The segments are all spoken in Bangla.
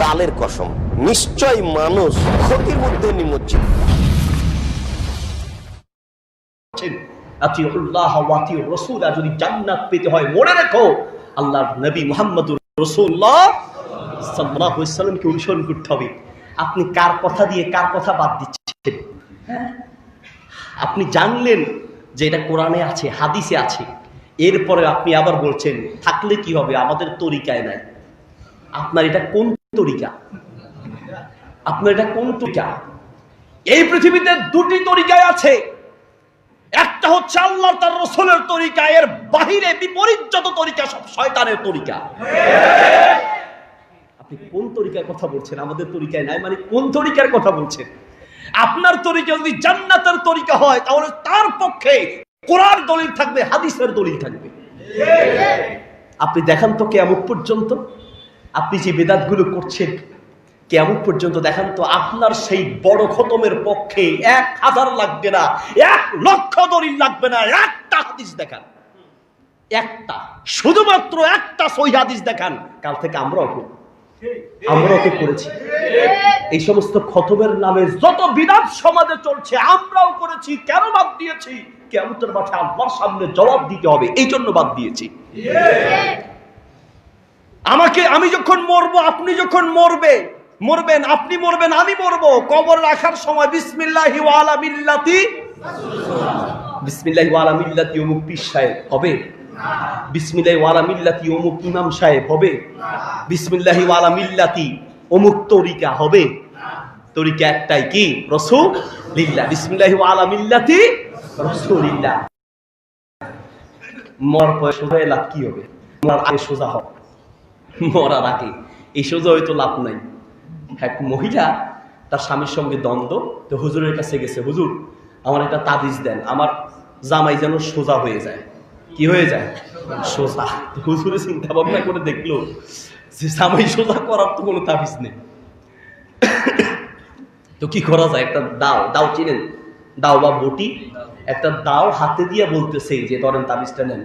কালের কসম, নিশ্চয় মানুষ ক্ষতির মধ্যে নিমজ্জিত। যদি জান্নাত পেতে হয় মনে রেখো আল্লাহর নবী মুহাম্মদুর রাসূলুল্লাহ সাল্লাল্লাহু আলাইহি ওয়াসাল্লামকে অনুসরণ করতে হবে। আপনি কার কথা দিয়ে কার কথা বাদ দিচ্ছেন? আপনি জানলেন যে এটা কোরআনে আছে, হাদিসে আছে, এরপরে আপনি আবার বলছেন থাকলে কি হবে, আমাদের তরিকায় নাই। আপনার এটা কোন তরিকা? আপনার এটা কোন তরিকা? এই পৃথিবীতে দুটি তরিকায় আছে, একটা হচ্ছে আল্লাহ তার রাসূলের তরিকা, এর বাহিরে বিপরীত যত তরিকা সব শয়তানের তরিকা। আপনি কোন তরিকার কথা বলছেন? আমাদের তরিকায় নাই মানে কোন তরিকার কথা বলছেন? আপনার তরিকা যদি জান্নাতের তরিকা হয় তাহলে তার পক্ষে কোরআন দলিল থাকবে, হাদিসের দলিল থাকবে। আপনি দেখান তো কিয়ামত পর্যন্ত আপনি যে বিদআতগুলো করছেন, কিয়ামত পর্যন্ত দেখান তো আপনার সেই বড় খতমের পক্ষে 1000 লাগবে না, 1,00,000 দলিল লাগবে না, একটা হাদিস দেখান, একটা, শুধুমাত্র একটা সহিহ হাদিস দেখান। কাল থেকে আমরাও করেছি। এই সমস্ত খতমের নামে যত বিদআত সমাজে চলছে আমরাও করেছি। কেন বাদ দিয়েছি? কিয়ামতের মাঠে আল্লাহর সামনে জবাব দিতে হবে, এই জন্য বাদ দিয়েছি। আমি যখন মরবো, আপনি যখন মরবেন, আপনি মরবেন, আমি মরবো, কবর রাখার সময় বিসমিল্লাহি ওয়া আলা মিল্লাতি, বিসমিল্লাহি ওয়া আলা মিল্লাতি অমুক পীর সাহেব হবে? বিসমিল্লাহি ওয়া আলা মিল্লাতি অমুক ইমাম সাহেব হবে? বিসমিল্লাহি ওয়া আলা মিল্লাতি অমুক তরিকা হবে? তরিকা একটাই, কি? রাসূলুল্লাহ। বিসমিল্লাহি ওয়া আলা মিল্লাতি রাসূলুল্লাহ। মরার পরে সোজা লাভ কি হবে? মরার আগে সোজা হবে, মরার আগে এই সোজা হয়তো লাভ নাই। এক মহিলা তার স্বামীর সঙ্গে দ্বন্দ্ব, তো হুজুরের কাছে গেছে, হুজুর আমার একটা তাবিজ দেন, আমার জামাই যেন সোজা হয়ে যায়। কি হয়ে যায়? সোজা। হুজুরে চিন্তা ভাবনা করে দেখলো যে জামাই সোজা করার তো কোনো তাবিজ নেই, তো কি করা যায়? একটা দাও চিনেন, দাও বা বটি, একটা দাও হাতে দিয়ে বলতেছে যে ধরেন তাবিজটা নেন।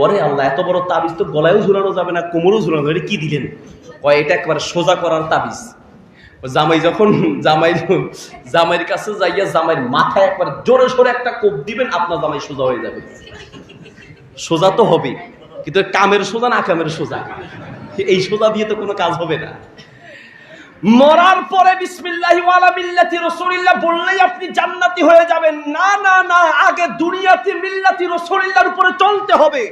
ওরে আল্লাহ, এত বড় তাবিজ তো গলায়ও ঝুলানো যাবে না, কোমরেও ঝুলানো যাবে, কি দিলেন? কয় এটা একবার সোজা করার তাবিজ। জামাই যখন জামাইয়ের কাছে যাইয়া জামাইয়ের মাথায় একবার জোরে সোরে একটা কোপ দিবেন, আপনার জামাই সোজা হয়ে যাবে। সোজা তো হবে, কিন্তু কামের সোজা না কামের সোজা, এই সোজা দিয়ে তো কোনো কাজ হবে না। মরার পরে বিসমিল্লাহি ওয়া আলা মিল্লাতি রাসূলিল্লাহ বললেই আপনি জান্নাতি হয়ে যাবেন? না না না, আগে দুনিয়াতে মিল্লাতি রাসূলিল্লাহর উপরে চলতে হবে।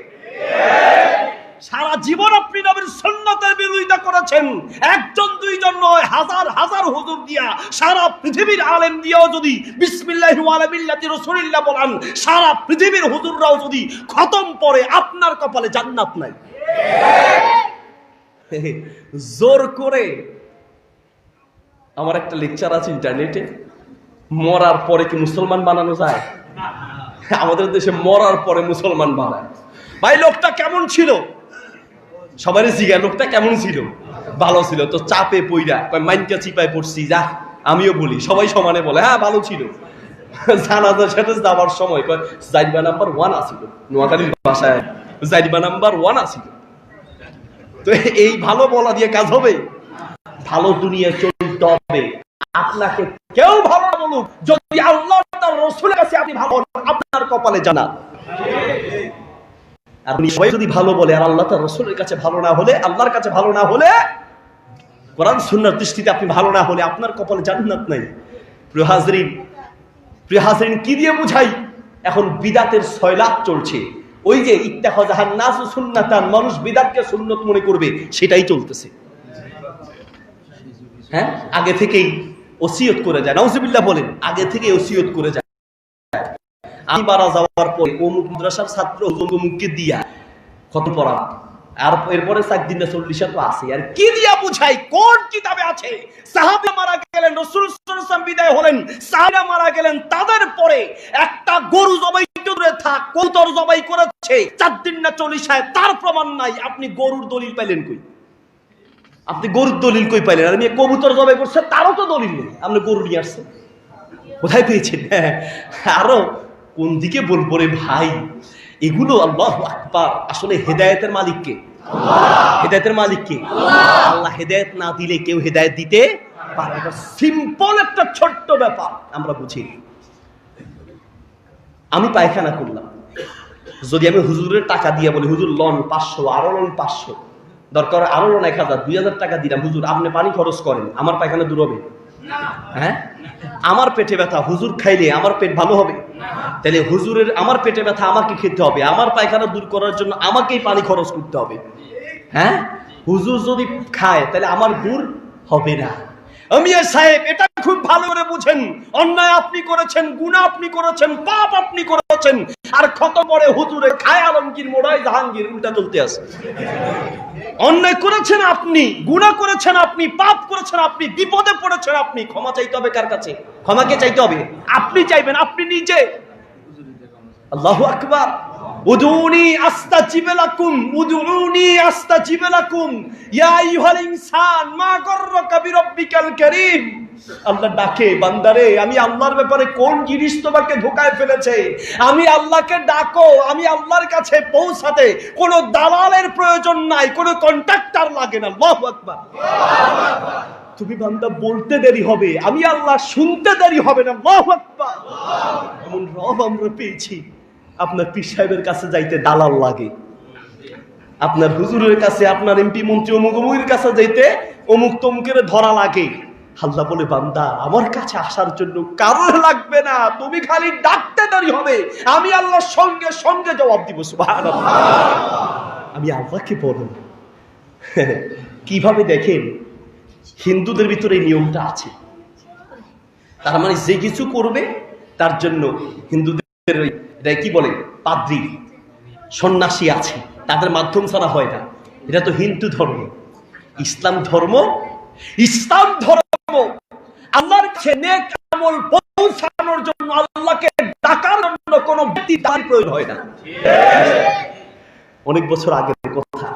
সারা জীবন আপনি নবীর সুন্নাতের বিরোধিতা করেছেন, একজন দুইজন নয়, হাজার হাজার হুজুর দিয়া, সারা পৃথিবীর আলেম দিয়েও যদি বিসমিল্লাহি ওয়া আলা মিল্লাতি রাসূলিল্লাহ বলেন, সারা পৃথিবীর হুজুররাও যদি খতম পড়ে, আপনার কপালে জান্নাত নাই। জোর করে আমার একটা লেকচার আছে ইন্টারনেটে, মরার পরে কি মুসলমান বানানো যায়? আমাদের দেশে মরার পরে মুসলমান বানায়। ভাই লোকটা কেমন ছিল? সবারই জিজ্ঞাসা, লোকটা কেমন ছিল? ভালো ছিল। তো চাপে পইরা কয় মাইনকা চিপায় পড়ছি, যা আমিও বলি, সবাই সমানে বলে হ্যাঁ ভালো ছিল। জানাজার সাথে যাওয়ার সময় কয় জাইবা নাম্বার 1 আছিল, নোয়াখালীর ভাষায় জাইবা নাম্বার 1 আছিল। তো এই ভালো বলা দিয়ে কাজ হবে? ভালো দুনিয়ায় চলতে হবে। আপনাকে কেউ ভালো বলুক, যদি আল্লাহ তার রাসূলের কাছে আপনি ভালো, আপনার কপালে জান্নাত। আপনি সবাই যদি ভালো বলে আর আল্লাহ তার রাসূলের কাছে ভালো না হলে, আল্লাহর কাছে ভালো না হলে, কোরআন সুন্নাহর দৃষ্টিতে আপনি ভালো না হলে, আপনার কপালে জান্নাত নাই। প্রিয় হাজরিন, কি দিয়ে বুঝাই? এখন বিদআতের সয়লাব চলছে। ওই যে ইত্তাখাযাহান নাসু সুন্নাতান, মানুষ বিদআতকে সুন্নত মনে করবে, সেটাই চলতেছে। হ্যাঁ, আগে থেকেই ওসিয়ত করে যায়, নাউজুবিল্লাহ বলেন, আগে থেকে ওসিয়ত করে যায়। আমি মারা যাওয়ার পরে অমুক মাদ্রাসার ছাত্র অমুককে দিয়া কত পড়া, আর এরপরে 4 দিন না 40 তো আছে। আর কি দিয়া বুঝাই? কোন কিতাবে আছে? সাহাবী মারা গেলেন, রাসূল সাল্লাল্লাহু আলাইহি ওয়াসাল্লাম বিদায় হলেন, সাহাবীরা মারা গেলেন, তাদের পরে একটা গরু জবাই করে থাক, কবুতর জবাই করেছে 4 দিন না 40, তার প্রমাণ নাই। আপনি গরুর দলিল পাইলেন কই? আপনি গরুর দলিল কই পাইলেন? আর আমি কবুতর জবাই করছে, তারও তো দলিল নেই। আপনি গরু নিয়ে আসছেন, কোথায় পেয়েছেন? আরো কোন দিকে বলবো রে ভাই? এগুলো আল্লাহু আকবার। আসলে হেদায়েতের মালিক কে? হেদায়েতের মালিক কে? আল্লাহ হেদায়েত না দিলে কেউ হেদায়েত দিতে পারে না। সিম্পল একটা ছোট্ট ব্যাপার আমরা বুঝি। আমি পায়খানা করলাম, যদি আমি হুজুরের টাকা দিয়ে বলি হুজুর লন 500, আরো লন 500, দরকার আরো লন 1000, 2000 টাকা দিলাম, হুজুর আপনি পানি খরচ করেন, আমার পায়খানা দূর হবে? হ্যাঁ, আমার পেটে ব্যথা, হুজুর খাইলে আমার পেট ভালো হবে? তাহলে হুজুরের আমার পেটে ব্যথা আমাকে খেতে হবে, আমার পায়খানা দূর করার জন্য আমাকেই পানি খরচ করতে হবে। হ্যাঁ, হুজুর যদি খায় তাহলে আমার দূর হবে না। আমিয়া সাহেব এটা খুব ভালো করে বুঝেন, অন্যায় আপনি করেছেন, গুনাহ আপনি করেছেন, পাপ আপনি করেছেন, আর ক্ষত পড়ে হুজুরে খায় আলমগীর মোড়ায় জাহাঙ্গীর, উল্টা চলতে আছে। অন্যায় করেছেন আপনি, গুনাহ করেছেন আপনি, পাপ করেছেন আপনি, বিপদে পড়েছেন আপনি, ক্ষমা চাইতে হবে কার কাছে? ক্ষমাকে চাইতে হবে। আপনি চাইবেন, আপনি নিজে। আল্লাহু আকবার। উদুনি আস্তাজিব লাকুম, উদুনি আস্তাজিব লাকুম, ইয়া আইয়ুহাল ইনসান মা গররাকা বিরাব্বিকাল কারীম। আল্লাহ ডাকে, বান্দারে আমি আল্লাহর ব্যাপারে কোন জিনিস তোমাকে ধোঁকায় ফেলেছে? আমি আল্লাহকে ডাকো, আমি আল্লাহর কাছে পৌঁছাতে কোনো দালালের প্রয়োজন নাই, কোনো কন্ট্রাক্টর লাগে না। আল্লাহু আকবার। তুমি বান্দা বলতে দেরি হবে, আমি আল্লাহ শুনতে দেরি হবে না। আল্লাহু আকবার। এমন রব আমরা পেয়েছি। আপনার পীর সাহেবের কাছে যাইতে দালাল লাগে, আপনার হুজুরের কাছে, আপনার এমপি মন্ত্রী অমুকের কাছে যাইতে অমুক তমুকের ধরা লাগে। আল্লাহ বলে বান্দা আমার কাছে আসার জন্য কারণ লাগবে না, তুমি খালি ডাকতে দেরি হবে, আমি আল্লাহর সঙ্গে সঙ্গে জবাব দিব। সুবহানাল্লাহ। আমি আল্লাহকে বলুন কিভাবে দেখেন, হিন্দুদের ভিতরে এই নিয়মটা আছে। তার মানে যে কিছু করবে তার জন্য হিন্দুদের কি বলে পাদ্রী সন্ন্যাসী আছে, তাদের মাধ্যম ছাড়া হয় না। এটা তো হিন্দু ধর্ম। ইসলাম ধর্ম, ইসলাম ধর্ম আল্লাহর কাছে নেক আমল পৌঁছানোর জন্য, আল্লাহকে ডাকার জন্য কোনো ব্যক্তি দাঁড়িয়ে প্রয়োজন হয় না। অনেক বছর আগের কথা,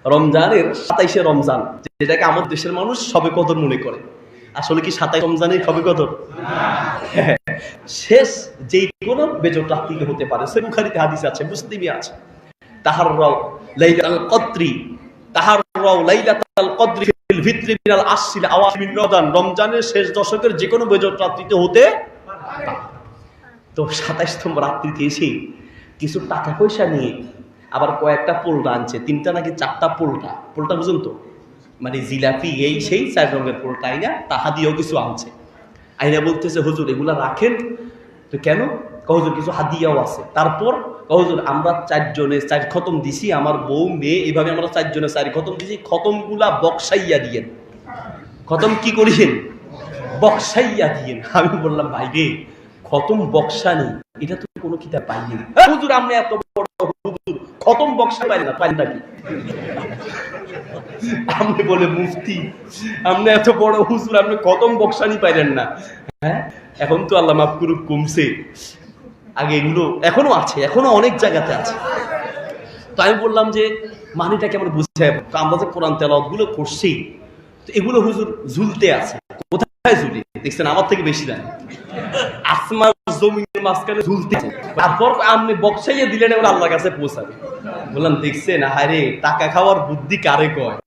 রমজানের 27শে রমজান, যেটাকে আমাদের দেশের মানুষ সবে কদর মনে করে, আসলে কি 27 রমজানের সবে কদর? শেষ যে কোনো বেজোট রাত্রিতে হতে পারে। সহিহ বুখারীতে হাদিস আছে, মুসলিমে আছে, তাহাররাও লাইলাতুল কদরি, তাহাররাও লাইলাতুল কদরি ফিল ভিতরি মিনাল আশরিল আওয়ামিন রমাদান, রমজানের শেষ দশকের যে কোনো বেজোট রাত্রিতে হতে পারে। তো 27তম রাত্রিতে এসে কিছু টাকা পয়সা নিয়ে আবার কয়েকটা পোল্টা আনছে, 3টা নাকি 4টা পোল্টা, পোল্টা বুঝুন তো, মানে জিলাপি এই সেই 4 রঙের পোল্টা আইনা তাহা দিয়েও কিছু আনছে। আইনা বলতেছে হুজুর এগুলা রাখেন। তো কেন? হুজুর কিছু হাদিয়াও আছে। তারপর হুজুর আমরা 4 জনে 4 খতম দিছি, আমার বউ মেয়ে এভাবে আমরা 4 জনে 4 খতম দিছি, খতমগুলা বক্সাইয়া দিয়েন। খতম কি করিয়েন? বক্সাইয়া দিয়েন। আমি বললাম ভাই রে, খতম বক্সানি এটা তো কোনো কিতাব পাইনি। হুজুর আপনি এত বড় হুজুর, খতম বক্সা পাইলেন না? পাইলেন নাকি? আপনি বলে মুফতি, আপনি এত বড় হুজুর, আপনি খতম বক্সানি পাইলেন না? হ্যাঁ, এখন তো আল্লাহ মাফ করুক কমছে, আগে এগুলো এখনো আছে, এখনো অনেক জায়গাতে আছে। তো আমি বললাম যে মানিটা কেমন বুঝতে, আমরা যে কোরআন তেলাওয়াত গুলো করছি, তো এগুলো হুজুর ঝুলতে আছে। কোথায় ঝুলে দেখছেন? আমার থেকে বেশি জানেন। আসমান জমিনের মাঝখানে ঝুলতে, তারপর আপনি বক্সাইয়া দিলেন এবার আল্লাহর কাছে পৌঁছাবে। বললাম দেখছেন, আরে টাকা খাওয়ার বুদ্ধি কারে কয়?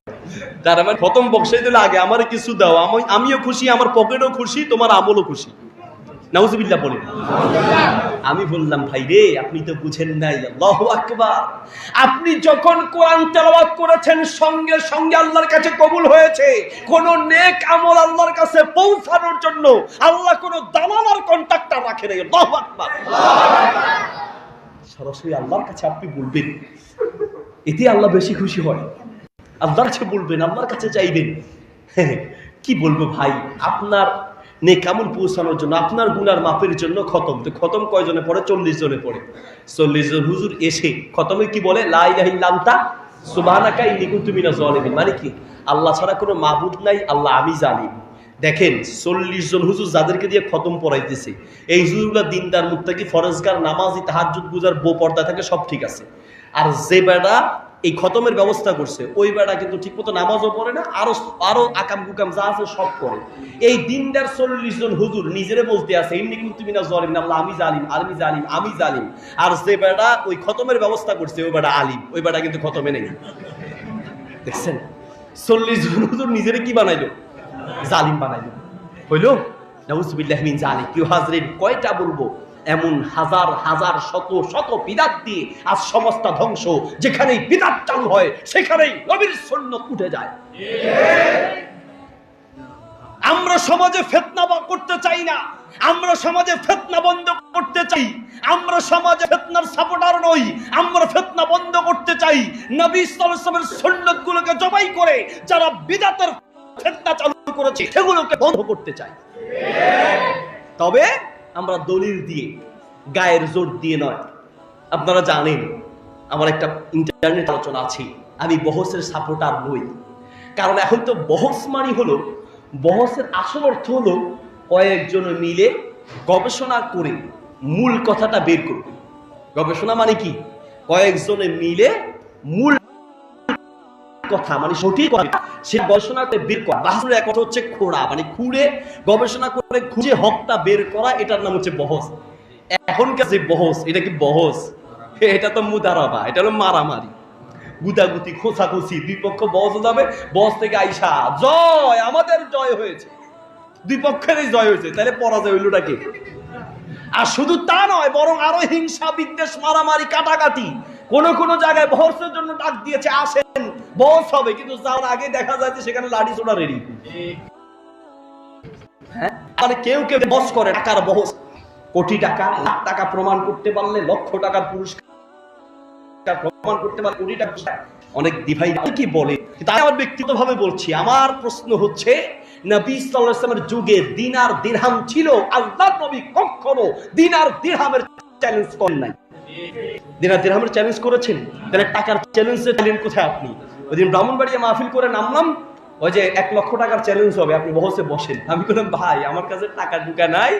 তার আমার প্রথম বক্সাই দিলে আগে আমার কিছু দাও, আমিও খুশি, আমার পকেটও খুশি, তোমার আমলও খুশি। নাউজুবিল্লাহ বলেন। আমি বললাম ভাই রে, আপনি তো বুঝেন নাই। আল্লাহু আকবার। আপনি যখন কোরআন তেলাওয়াত করেছেন সঙ্গে সঙ্গে আল্লাহর কাছে কবুল হয়েছে। কোন নেক আমল আল্লাহর কাছে পৌঁছানোর জন্য আল্লাহ কোন দালাল আর কন্ট্রাক্টর রাখে নাই। আল্লাহু আকবার। সরাসরি আল্লাহর কাছে আপনি বলবেন, এতে আল্লাহ বেশি খুশি হয়। আল্লাহর কাছে বলবেন, আল্লাহর কাছে চাইবেন। কি বলবো ভাই, আপনার নেক আমল পৌঁছানোর জন্য, আপনার গুনার মাফের জন্য খতম। তো খতম কয়জনে পড়ে? 40 জনে পড়ে। 40 জন হুজুর এসে খতমে কি বলে? লা ইলাহা ইল্লা আনতা সুবহানাকা ইন্নী কুনতু মিনাজ জালিমিন। মানে কি? আল্লাহ ছাড়া কোনো মাবুদ নাই, আল্লাহ আমি জালিম। দেখেন 40 জন হুজুর যাদেরকে দিয়ে খতম পড়াইতেছে, এই হুজুরগুলা দিনদার, মুত্তাকি, ফরজগার, নামাজি, তাহাজ্জুদ গুজার, বউ পর্দা থাকে, সব ঠিক আছে। আর যে বেটা এই খতমের ব্যবস্থা করছে, ওই বেড়া কিন্তু ঠিক মতো নামাজও পড়ে না, আরো আরো আকাম কুকাম যা আছে সব করে। এই দিনদার 40 জন হুজুর নিজেরে বলতে আছে ইন্নী কুনতু মিনাজ জালিমিন, আল্লাহ আমি জালিম, আমি জালিম, আমি জালিম। আর যে বেড়া ওই খতমের ব্যবস্থা করছে ওই বেড়া আলিম, ওই বেড়া কিন্তু খতমে নেই। দেখছেন 40 জন হুজুর নিজেরে কি বানাইলো? জালিম বানাইলো। হইলো নাউজুবিল্লাহি মিন জালিক। কি হাজরিন, কয়টা বলবো? এমন হাজার হাজার শত শত বিদআত দিয়ে আজ সমাজটা ধ্বংস। যেখানেই বিদআত চালু হয় সেখানেই নবীর সুন্নাত উঠে যায়। আমরা সমাজে ফিতনা করতে চাই না, আমরা সমাজে ফিতনা বন্ধ করতে চাই। আমরা সমাজে ফিতনার সাপোর্টার নই, আমরা ফিতনা বন্ধ করতে চাই। নবী সাল্লাল্লাহু আলাইহি ওয়াসাল্লামের সুন্নাতগুলোকে জবাই করে যারা বিদআতের ফিতনা চালু করেছে সেগুলোকে বন্ধ করতে চাই। তবে আমরা দলিল দিয়ে, গায়ের জোর দিয়ে নয়। আপনারা জানেন আমার একটা ইন্টারনেট আলোচনা আছে, আমি বহসের সাপোর্টার নই। কারণ এখন তো বহস মানে হলো, বহসের আসল অর্থ হলো কয়েকজন মিলে গবেষণা করে মূল কথাটা বের করবে। গবেষণা মানে কি? কয়েকজনে মিলে মূল কথা মানে সঠিক কথা সে গবেষণাতে বের করা। বাস্তবে এক কথা হচ্ছে খোঁড়া, মানে খুঁড়ে গবেষণা করে খুঁজে হকটা বের করা, এটার নাম হচ্ছে বহস। এখনকার যে বহস, এটা কি বহস? এটা তো মুদারাবা, এটা হলো মারামারি, গুদাগুতি, খোঁচাখুচি। দুই পক্ষ বহস যাবে, বহস থেকে আইসা জয়, আমাদের জয় হয়েছে, দুই পক্ষেরই জয় হয়েছে। তাহলে পরাজয় হইলোটা কি? আর শুধু তা নয়, বরং আরো হিংসা, বিদ্বেষ, মারামারি, কাটাকাটি। কোন জায়গায় বহসের জন্য ডাক দিয়েছে, আসেন বহস হবে, কিন্তু যাওয়ার আগে দেখা যাচ্ছে সেখানে লাঠি ছোড়া রেডি। হ্যাঁ, মানে কেউ কেউ বহস করে টাকার বহস, কোটি টাকা, লাখ টাকা প্রমাণ করতে পারলে, লক্ষ টাকার পুরস্কার প্রমাণ করতে পারলে, কোটি টাকা। অনেক দিভাই কি বলে, তাই আমার ব্যক্তিগতভাবে বলছি, আমার প্রশ্ন হচ্ছে নবী সাল্লাল্লাহু আলাইহি ওয়াসাল্লামের যুগে দিনার দিরহাম ছিল, আল্লাহর নবী কখনো দিনার দিরহামের চ্যালেঞ্জ করেন নাই। দিনার দিরহামের চ্যালেঞ্জ করেছেন? তাহলে টাকার চ্যালেঞ্জে ছিলেন কোথায় আপনি? ওইদিন ব্রাহ্মণবাড়িয়া মাহফিল করে নামলাম, ওই যে 1 লক্ষ টাকার চ্যালেঞ্জ হবে, আপনি বহসে বসেন। আমি বললাম ভাই আমার কাছে টাকা ঢুকা নাই,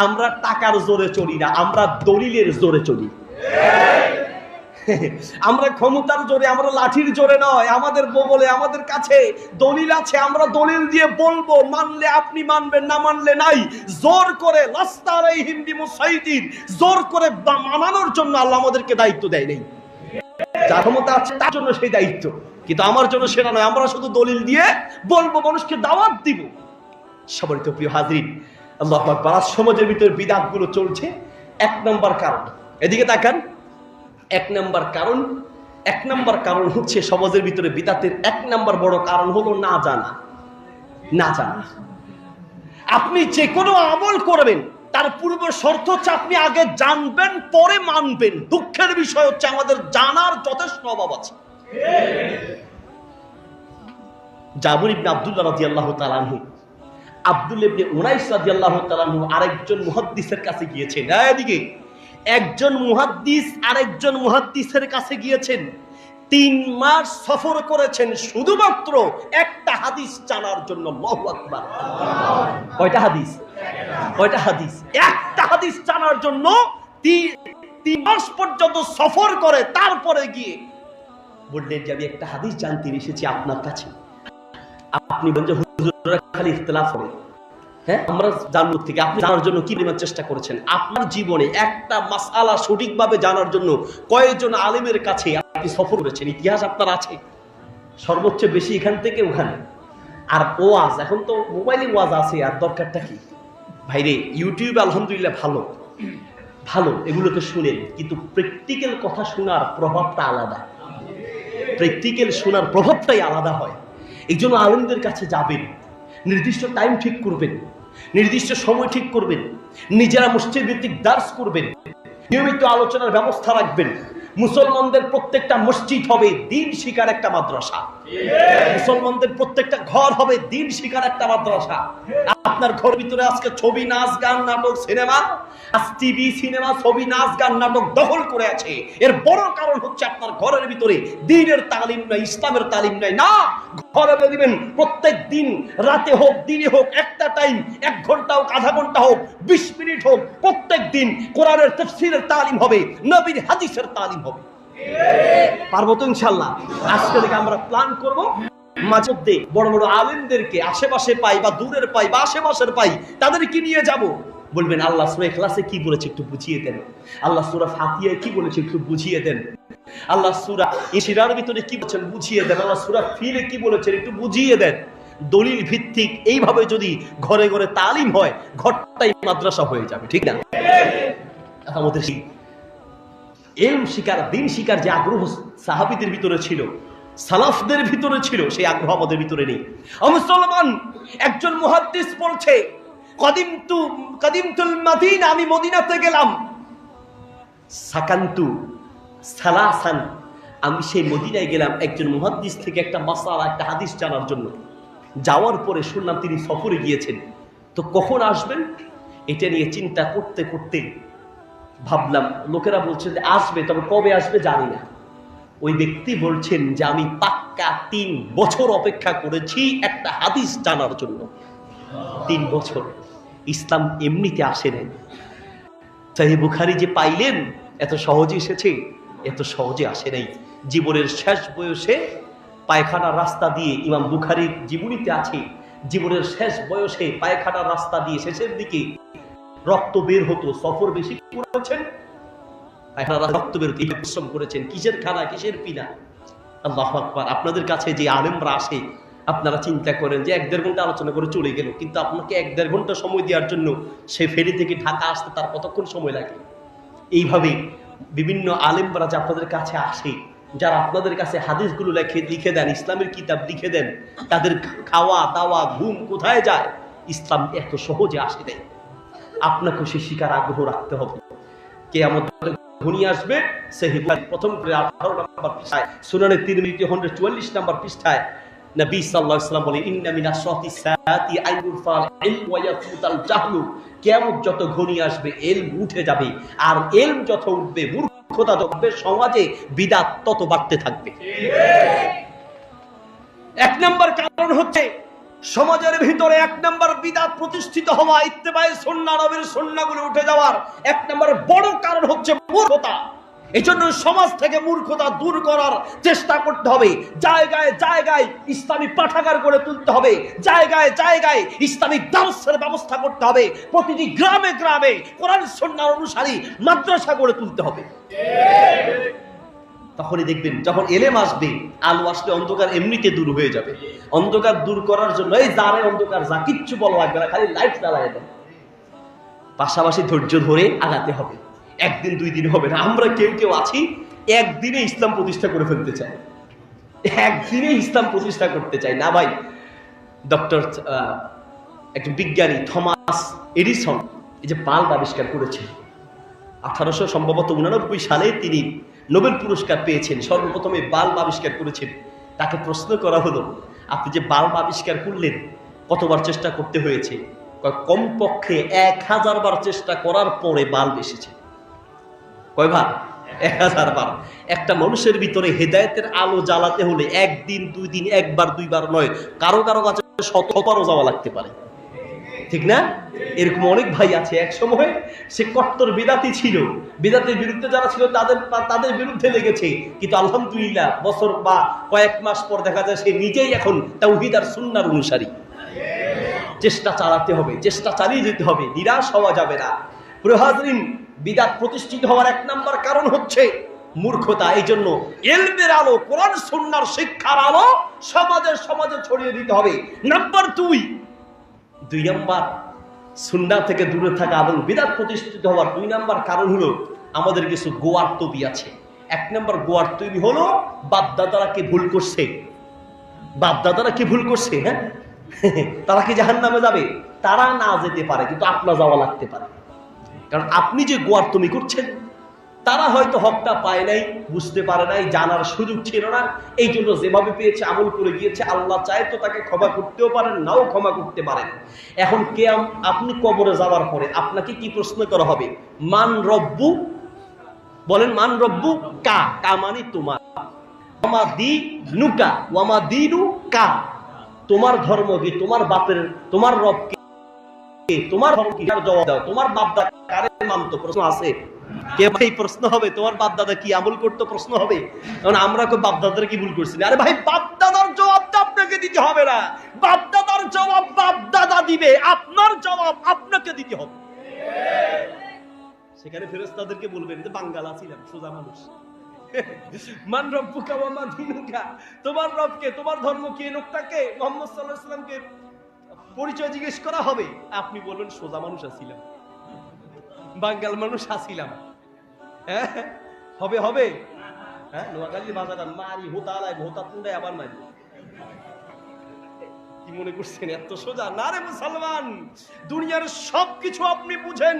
আমরা টাকার জোরে চলি না, আমরা দলিলের জোরে চলি। আমরা ক্ষমতার জোরে, আমরা লাঠির জোরে নয়। আমাদের বলে আমাদের কাছে দলিল আছে, আমরা দলিল দিয়ে বলবো, মানলে আপনি মানবেন, না মানলে নাই। জোর করে লাস্তারাইহিম বিমুসাইদিন, জোর করে মানানোর জন্য আল্লাহ আমাদেরকে দায়িত্ব দেয় নাই। যার ক্ষমতা আছে তার জন্য সেই দায়িত্ব, কিন্তু আমার জন্য সেটা নয়। আমরা শুধু দলিল দিয়ে বলবো, মানুষকে দাওয়াত দিব। সম্মানিত প্রিয় হাজরিন, আল্লাহু আকবার। সমাজের ভিতর বিদআতগুলো চলছে। 1 নম্বর কারণ, এদিকে তাকান। 1 নম্বর কারণ হচ্ছে সমাজের ভিতরে বিদআতের 1 নম্বর বড় কারণ হলো না জানা। না জানা। আপনি যে কোনো আমল করবেন তার পূর্ব শর্ত হচ্ছে আপনি আগে জানবেন, পরে মানবেন। দুঃখের বিষয় হচ্ছে আমাদের জানার যথেষ্ট অভাব আছে। জাবির ইবনে আব্দুল্লাহ রাদিয়াল্লাহু তাআলা আনহু, আব্দুল্লাহ ইবনে উনাইস রাদিয়াল্লাহু তাআলা আনহু আরেকজন মুহাদ্দিসের কাছে গিয়েছেন। এদিকে একজন মুহাদ্দিস আরেকজন মুহাদ্দিসের কাছে গিয়েছেন, 3 মাস সফর করেছেন শুধুমাত্র একটা হাদিস জানার জন্য। আল্লাহু আকবার। কয়টা হাদিস? কয়টা হাদিস? একটা হাদিস জানার জন্য 3 মাস পর্যন্ত সফর করে তারপরে গিয়ে বললেন যে আমি একটা হাদিস জানতে এসেছি আপনার কাছে। আপনি বলেন যে হুজুররা খালি ইখতিলাফ করে। হ্যাঁ, আমরা জানবো থেকে আপনি জানার জন্য কি পরিমাণ চেষ্টা করেছেন? আপনার জীবনে একটা মাসআলা সঠিকভাবে জানার জন্য কয়েকজন আলেমের কাছে আপনি সফর করেছেন? ইতিহাস আপনার আছে? সর্বোচ্চ বেশি এখান থেকে ওখানে। আর ওয়াজ, এখন তো মোবাইলে ওয়াজ আছে, আর দরকারটা কি ভাইরে? ইউটিউবে আলহামদুলিল্লাহ ভালো ভালো, এগুলোকে শুনেন, কিন্তু প্র্যাকটিক্যাল কথা শোনার প্রভাবটা আলাদা। প্র্যাকটিক্যাল শোনার প্রভাবটাই আলাদা হয়। এই জন্য আলেমদের কাছে যাবেন, নির্দিষ্ট টাইম ঠিক করবেন, নির্দিষ্ট সময় ঠিক করবেন, নিজেরা মসজিদ ভিত্তিক দার্স করবেন, নিয়মিত আলোচনার ব্যবস্থা রাখবেন। মুসলমানদের প্রত্যেকটা মসজিদ হবে দ্বীন শিখার একটা মাদ্রাসা, মুসলমানদের প্রত্যেকটা ঘর হবে দ্বীন শিখার একটা মাদ্রাসা। আপনার ঘরের ভিতরে আজকে ছবি, নাচ, গান, নাটক, সিনেমা, টিভি, সিনেমা, ছবি, নাচ, গান, নাটক দখল করে আছে। এর বড় কারণ হচ্ছে আপনার ঘরের ভিতরে দ্বীনের তালিম নাই, ইসলামের তালিম নাই। না, ঘরে দিবেন প্রত্যেক দিন, রাতে হোক দিনে হোক, একটা টাইম, 1 ঘন্টা হোক, আধা ঘন্টা হোক, 20 মিনিট হোক, প্রত্যেক দিন কোরআনের তাফসীরের তালিম হবে, নবীর হাদিসের তালিম হবে। পারবো তো ইনশাল্লাহ। আজকে থেকে আমরা প্ল্যান করব, মাঝে মধ্যে বড় বড় আলেমদেরকে আশেপাশে পাই বা দূরের পাই বা আশেপাশের পাই, তাদেরকে নিয়ে যাব। বলবেন আল্লাহ সূরা ইখলাসে কি বলেছে একটু বুঝিয়ে দেন, আল্লাহ সূরা ফাতিহায় কি বলেছে একটু বুঝিয়ে দেন, আল্লাহ সূরা ইশরার ভিতরে কি বলেছেন বুঝিয়ে দেন, আল্লাহ সূরা ফিলে কি বলেছেন একটু বুঝিয়ে দেন। দলিল ভিত্তিক এইভাবে যদি ঘরে ঘরে তালিম হয়, ঘরটাই মাদ্রাসা হয়ে যাবে, ঠিক না? আমাদের ইলম শিকার, দিন শিকার যে আগ্রহ সাহাবীদের ভিতরে ছিল, সালাফদের ভিতরে ছিল, সেই আগ্রহ আমাদের ভিতরে নেই। মুসলমান একজন মুহাদ্দিস বলছে, কাদিমতুল মাদিনা, আমি মদিনাতে গেলাম, সাকান্তু সালাসান, আমি সেই মদিনায় গেলাম একজন মুহাদ্দিস থেকে একটা মাসআলা, একটা হাদিস জানার জন্য। যাওয়ার পরে শুনলাম তিনি সফরে গিয়েছেন, তো কখন আসবেন এটা নিয়ে চিন্তা করতে করতে ভাবলাম, লোকেরা বলছে যে আসবে, তবে কবে আসবে জানি না। ওই ব্যক্তি বলছেন যে আমি পাক্কা 3 বছর অপেক্ষা করেছি একটা হাদিস জানার জন্য। 3 বছর। ইসলাম এমনিতে আসে নাই। সহিহ বুখারী যে পাইলেন এত সহজে এসেছে, এত সহজে আসে নাই। জীবনের শেষ বয়সে পায়খানার রাস্তা দিয়ে, ইমাম বুখারীর জীবনীতে আছে, জীবনের শেষ বয়সে পায়খানার রাস্তা দিয়ে শেষের দিকে রক্ত বের হতো। সফর বেশি করেছেন, রক্ত বের হতো, পরিশ্রম করেছেন, কিসের খানা কিসের পিনা। আল্লাহু আকবার। আপনাদের কাছে যে আলেমরা আসে, আপনারা চিন্তা করেন যে 1-1.5 ঘন্টা আলোচনা করে চলে গেল, কিন্তু আপনাকে 1-1.5 ঘন্টা সময় দেওয়ার জন্য সে ফেরি থেকে ঢাকা আসতে তার কতক্ষণ সময় লাগে। এইভাবে বিভিন্ন আলেমরা যে আপনাদের কাছে আসে, যারা আপনাদের কাছে হাদিসগুলো লিখে দেন, ইসলামের কিতাব লিখে দেন, তাদের খাওয়া দাওয়া ঘুম কোথায় যায়? ইসলাম এত সহজে আসে দেয়। আপনাকে সে শিকার আগ্রহ রাখতে হবে। কিয়ামত ঘনিয়ে আসবে। সহিহ বুখারী প্রথম 18 নম্বর পৃষ্ঠায়, সুনানে তিরমিজি 144 নম্বর পৃষ্ঠায় নবী সাল্লাল্লাহু আলাইহি ওয়াসাল্লাম বলেন, ইন্না মিনাশ শাতি সাতি আইয়ুরফাল ইলম ওয়া ইয়াফুতাল জাহলু। কিয়ামত যত ঘনিয়ে আসবে ইলম উঠে যাবে, আর ইলম যত উঠবে মূর্খতা যত, সমাজে বিদআত তত বাড়তে থাকবে। এক নম্বর কারণ হচ্ছে সমাজের ভিতরে 1 নম্বর বিদআত প্রতিষ্ঠিত হওয়া, ইত্তেবায়ে সুন্নাহ, নবীর সুন্নাহগুলো উঠে যাওয়ার 1 নম্বর বড় কারণ হচ্ছে মূর্খতা। এজন্য সমাজ থেকে মূর্খতা দূর করার চেষ্টা করতে হবে। জায়গায় জায়গায় ইসলামী পাঠাগার গড়ে তুলতে হবে, জায়গায় জায়গায় ইসলামিক দারসের ব্যবস্থা করতে হবে, প্রতিটি গ্রামে গ্রামে কোরআন সুন্নাহ অনুসারী মাদ্রাসা গড়ে তুলতে হবে। তখনই দেখবেন যখন এলেম আসবে, আলো আসলে অন্ধকার এমনিতে দূর হয়ে যাবে। অন্ধকার দূর করার জন্য এই জারে অন্ধকার যা, কিচ্ছু বলা লাগবে না, খালি লাইট জ্বালায় দেন। পাশাপাশি ধৈর্য ধরে আগাতে হবে। 1 দিন 2 দিন হবে না। আমরা কেউ কেউ আছি একদিনে ইসলাম প্রতিষ্ঠা করে ফেলতে চাই, একদিনে ইসলাম প্রতিষ্ঠা করতে চাই না ভাই। ডক্টর একজন বিজ্ঞানী থমাস এডিসন এই যে বাল্ব আবিষ্কার করেছেন, 1800 সম্ভবত 89 সালে তিনি নোবেল পুরস্কার পেয়েছেন। সর্বপ্রথম এই বাল্ব আবিষ্কার করেছেন। তাকে প্রশ্ন করা হলো, আপনি যে বাল্ব আবিষ্কার করলেন কতবার চেষ্টা করতে হয়েছে? কমপক্ষে 1000 বার চেষ্টা করার পরে বাল্ব এসেছে। কয়বার? 1000 বার। একটা মানুষের ভিতরে হেদায়েতের আলো জ্বালাতে হলে 1 দিন 2 দিন, 1 বার 2 বার নয়, কারো কারো কাছে 100 বারও যাওয়া লাগতে পারে, ঠিক না? এরকম অনেক ভাই আছে, এক সময় সে কট্টর বিদাতি ছিল, বিদাতের বিরুদ্ধে যারা ছিল তাদের বিরুদ্ধে লেগেছে, কিন্তু আলহামদুলিল্লাহ বছর বা কয়েক মাস পর দেখা যায় সে নিজেই এখন তাওহীদ আর সুন্নাহর অনুসারী। চেষ্টা চালাতে হবে, চেষ্টা চালিয়ে যেতে হবে, নিরাশ হওয়া যাবে না। প্রিয় হাজরিন, বিদআত প্রতিষ্ঠিত হওয়ার 1 নম্বর কারণ হচ্ছে মূর্খতা। এই জন্য ইলমের আলো, কোরআন সুন্নাহর শিক্ষার আলো সমাজে ছড়িয়ে দিতে হবে। নাম্বার 2 নম্বর সুন্নাহ থেকে দূরে থাকা এবং বিদআত প্রতিষ্ঠিত হওয়ার 2 নম্বর কারণ হলো আমাদের কিছু গোয়ার তবি আছে। 1 নম্বর গোয়ার তবি হলো বাপদাদারা কি ভুল করছে, বাপদাদারা কি ভুল করছে, হ্যাঁ তারা কি জাহান্নামে যাবে? তারা না যেতে পারে, কিন্তু আপনার যাওয়া লাগতে পারে। কারণ আপনি যে গোয়ার তুমি করছেন, তারা হয়তো হকটা পায় নাই, বুঝতে পারে নাই, জানার সুযোগ ছিল না, এই জন্য যেভাবে পেয়েছে আমল করে গিয়েছে। আল্লাহ চায় তো তাকে ক্ষমা করতেও পারেন, নাও ক্ষমা করতে পারেন। এখন আপনি কবরে যাওয়ার পরে আপনাকে কি প্রশ্ন করা হবে? মান রব্বু, বলেন মান রব্বু কা, কা মানে তোমার, ওয়ামা দীনুকা, ওয়ামা দীনু কা, তোমার ধর্ম কি, তোমার বাপের, তোমার রব কি, তোমার ধর্ম কি, জবাব দাও। তোমার বাপ দাদা কারে মানতো? প্রশ্ন আছে? কে ভাই প্রশ্ন হবে তোমার বাপ দাদা কি আমল করতো প্রশ্ন হবে? কারণ আমরা বাপ দাদারা কি ভুল করছি? আরে ভাই বাপ দাদার জবাবটা আপনাকে দিতে হবে না, বাপ দাদার জবাব বাপ দাদা দিবে, আপনার জবাব আপনাকে দিতে হবে। সেখানে ফেরেশতাদেরকে বলবেন যে বাঙ্গালা ছিলাম, সোজা মানুষ। মান রব্বুকা ওয়া মা দীনুকা, তোমার রবকে, তোমার ধর্ম কি, লোকটাকে মুহাম্মদ সাল্লাল্লাহু আলাইহি ওয়াসাল্লামকে পরিচয় জিজ্ঞেস করা হবে, আপনি বলবেন সোজা মানুষ আছিলাম, বাঙ্গাল মানুষ আছিলাম। হ্যাঁ হবে হবে। হ্যাঁ নোয়াখালী বাজার মারি হোতালায় হোতা তুন্ডায় আবার মারি, কি মনে করছেন এত সোজা? না রে মুসলমান, দুনিয়ার সবকিছু আপনি বুঝেন।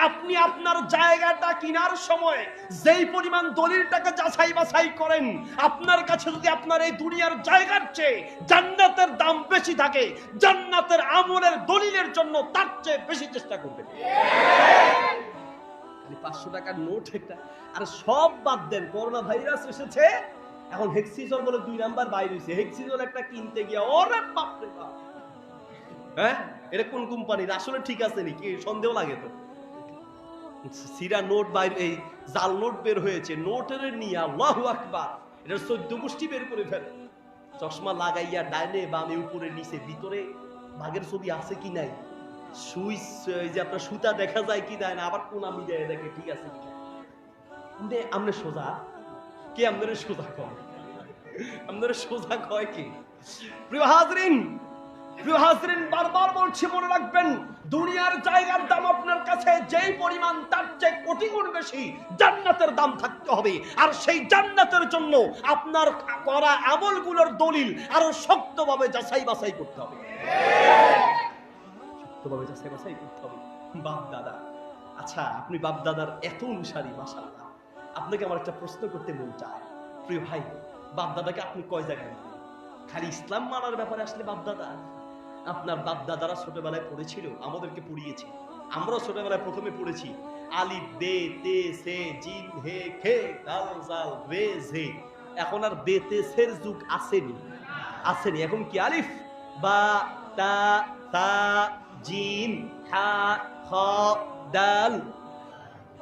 আপনি আপনার জায়গাটা কেনার সময় যেই পরিমাণ দলিলটাকে যাচাই বাছাই করেন, আপনার কাছে যদি আপনার এই দুনিয়ার জায়গার চেয়ে জান্নাতের দাম বেশি থাকে, জান্নাতের আমলের দলিলের জন্য তার চেয়ে বেশি চেষ্টা করবেন। 500 টাকার নোট একটা, আর সব বাদ দেন, করোনা ভাইরাস এসেছে, এখন হেক্সিজল বলে 2 নাম্বার বাইরে হইছে, হেক্সিজল একটা কিনতে গিয়া ওরে বাপ রে বাপ, হ্যাঁ এটা কোন কোম্পানির আসলে ঠিক আছে নাকি সন্দেহ লাগে। তো সিরা নোট বাইরে, এই জাল নোট বের হয়েছে, নোটের নিয়ে আল্লাহু আকবার, এটা 14 গোষ্ঠী বের করে ফেলে, চশমা লাগাইয়া ডাইনে বামে উপরে নিচে ভিতরে ভাগের ছবি আছে কি নাই, সুইচ যে আপনার সুতা দেখা যায় কি দেয় না, আবার কোন আমি দেয় দেখে ঠিক আছে কি। আমনে সোজা কে, আমাদের সোজা কয়, আমাদের সোজা কয় কি? প্রিয় হাজরিন, বারবার বলছি মনে রাখবেন, দুনিয়ার জায়গার দাম আপনার কাছে যেই পরিমাণ তার চেয়ে কোটি গুণ বেশি জান্নাতের দাম থাকতে হবে। আর সেই জান্নাতের জন্য আপনার করা আমলগুলোর দলিল আরো শক্তভাবে যাচাই বাছাই করতে হবে, শক্তভাবে যাচাই বাছাই করতে হবে। বাপ দাদা, আচ্ছা আপনি বাপ দাদার এত অনুসারী, মাশাআল্লাহ, আপনাকে আমার একটা প্রশ্ন করতে মন চায়। প্রিয় ভাই, বাপ দাদাকে আপনি কয় জায়গায় মানেন? খালি ইসলাম মানার ব্যাপারে আসলে বাপ দাদা? আপনার বাপ দাদারা ছোটবেলায় পড়েছিল, আমাদেরকে পড়িয়েছে, আমরা ছোটবেলায় প্রথমে পড়েছি আলিফ বে তে সে জিম হে খে দাল জাল রে জে। এখন আর বে তে সের যুগ আসেনি, এখন কি আলিফ বা তা তা জিম হা খ দাল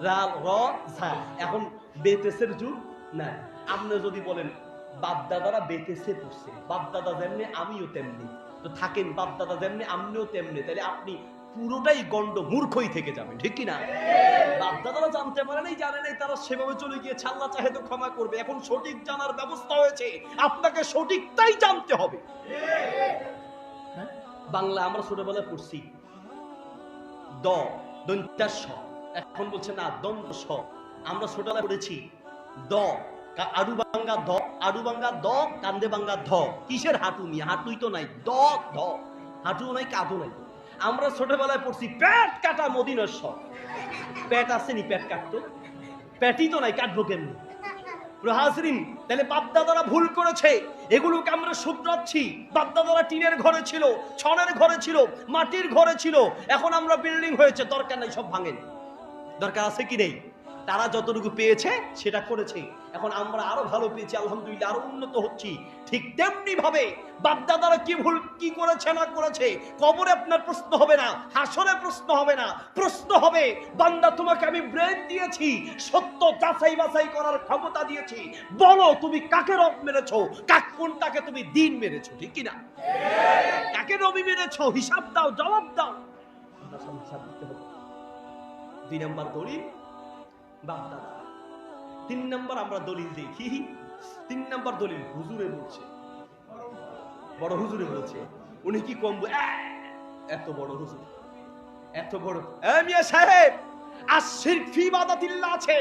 রাল র ঝা, এখন বেতেসের যুগ নাই। আপনি যদি বলেন বাপ দাদারা বেতেসে পড়ছে, বাপ দাদা যেমনি আমিও তেমনি, তো থাকেন বাপ দাদা যেমনি আমিও তেমনি, তাহলে আপনি পুরোটাই গন্ড মূর্খই থেকে যাবেন, ঠিক কিনা? বাপ দাদারা জানতে পারে নাই, জানে নাই, তারা সেভাবে চলে গিয়েছে, আল্লাহ চাহে তো ক্ষমা করবে। এখন সঠিক জানার ব্যবস্থা হয়েছে, আপনাকে সঠিকটাই জানতে হবে। বাংলা আমরা ছোটবেলায় পড়ছি দ দন্তার স, এখন বলছে না দ্বন্দ্ব স। আমরা ছোটবেলায় পড়েছি দ আড়ু ভাঙ্গা দ, আড়ু ভাঙ্গা দ, কান্দে ভাঙ্গা ধ। কিসের হাঁটু নিয়ে? হাঁটুই তো নাই, দ ধ, হাঁটু নাই কাঁধও নাই। আমরা ছোটবেলায় পড়ছি পেট কাটা মদিনার স। পেট আসেনি, পেট কাটতো, পেটই তো নাই, কাটবো কেমনি? হাজরিন, তাহলে বাপদাদারা ভুল করেছে, এগুলোকে আমরা শুধরাচ্ছি। বাপদাদারা টিনের ঘরে ছিল, ছনের ঘরে ছিল, মাটির ঘরে ছিল, এখন আমরা বিল্ডিং হয়েছে, দরকার নাই, সব ভাঙেন। দরকার আছে কি নেই? তারা যতটুকু পেয়েছে সেটা করেছে, এখন আমরা আরো ভালো পেয়েছি, আলহামদুলিল্লাহ, আরো উন্নত হচ্ছি। ঠিক তেমনি ভাবে বাপদাদারা কি ভুল কি করেছে না করেছে, কবরে আপনার প্রশ্ন হবে না, হাসরে প্রশ্ন হবে না, প্রশ্ন হবে বান্দা তোমাকে আমি ব্রেন দিয়েছি, সত্য যাচাই বাছাই করার ক্ষমতা দিয়েছি, বলো তুমি কাকে রব মেরেছো, কোনটাকে তুমি দিন মেরেছো, ঠিক কিনা? কাকে নবী মেরেছো, হিসাব দাও, জবাব দাও। হিসাব দিতে হবে। 2 নম্বর দলিল বাপ দাদা। 3 নম্বর আমরা দলিল দেখি, 3 নম্বর দলিল হুজুরে বলছে, বড় হুজুরে বলছে। উনি কি কম, এত বড় হুজুর, এত বড় মিয়া সাহেব, আশিরক ফি ইবাদাতিল্লাহ আছে,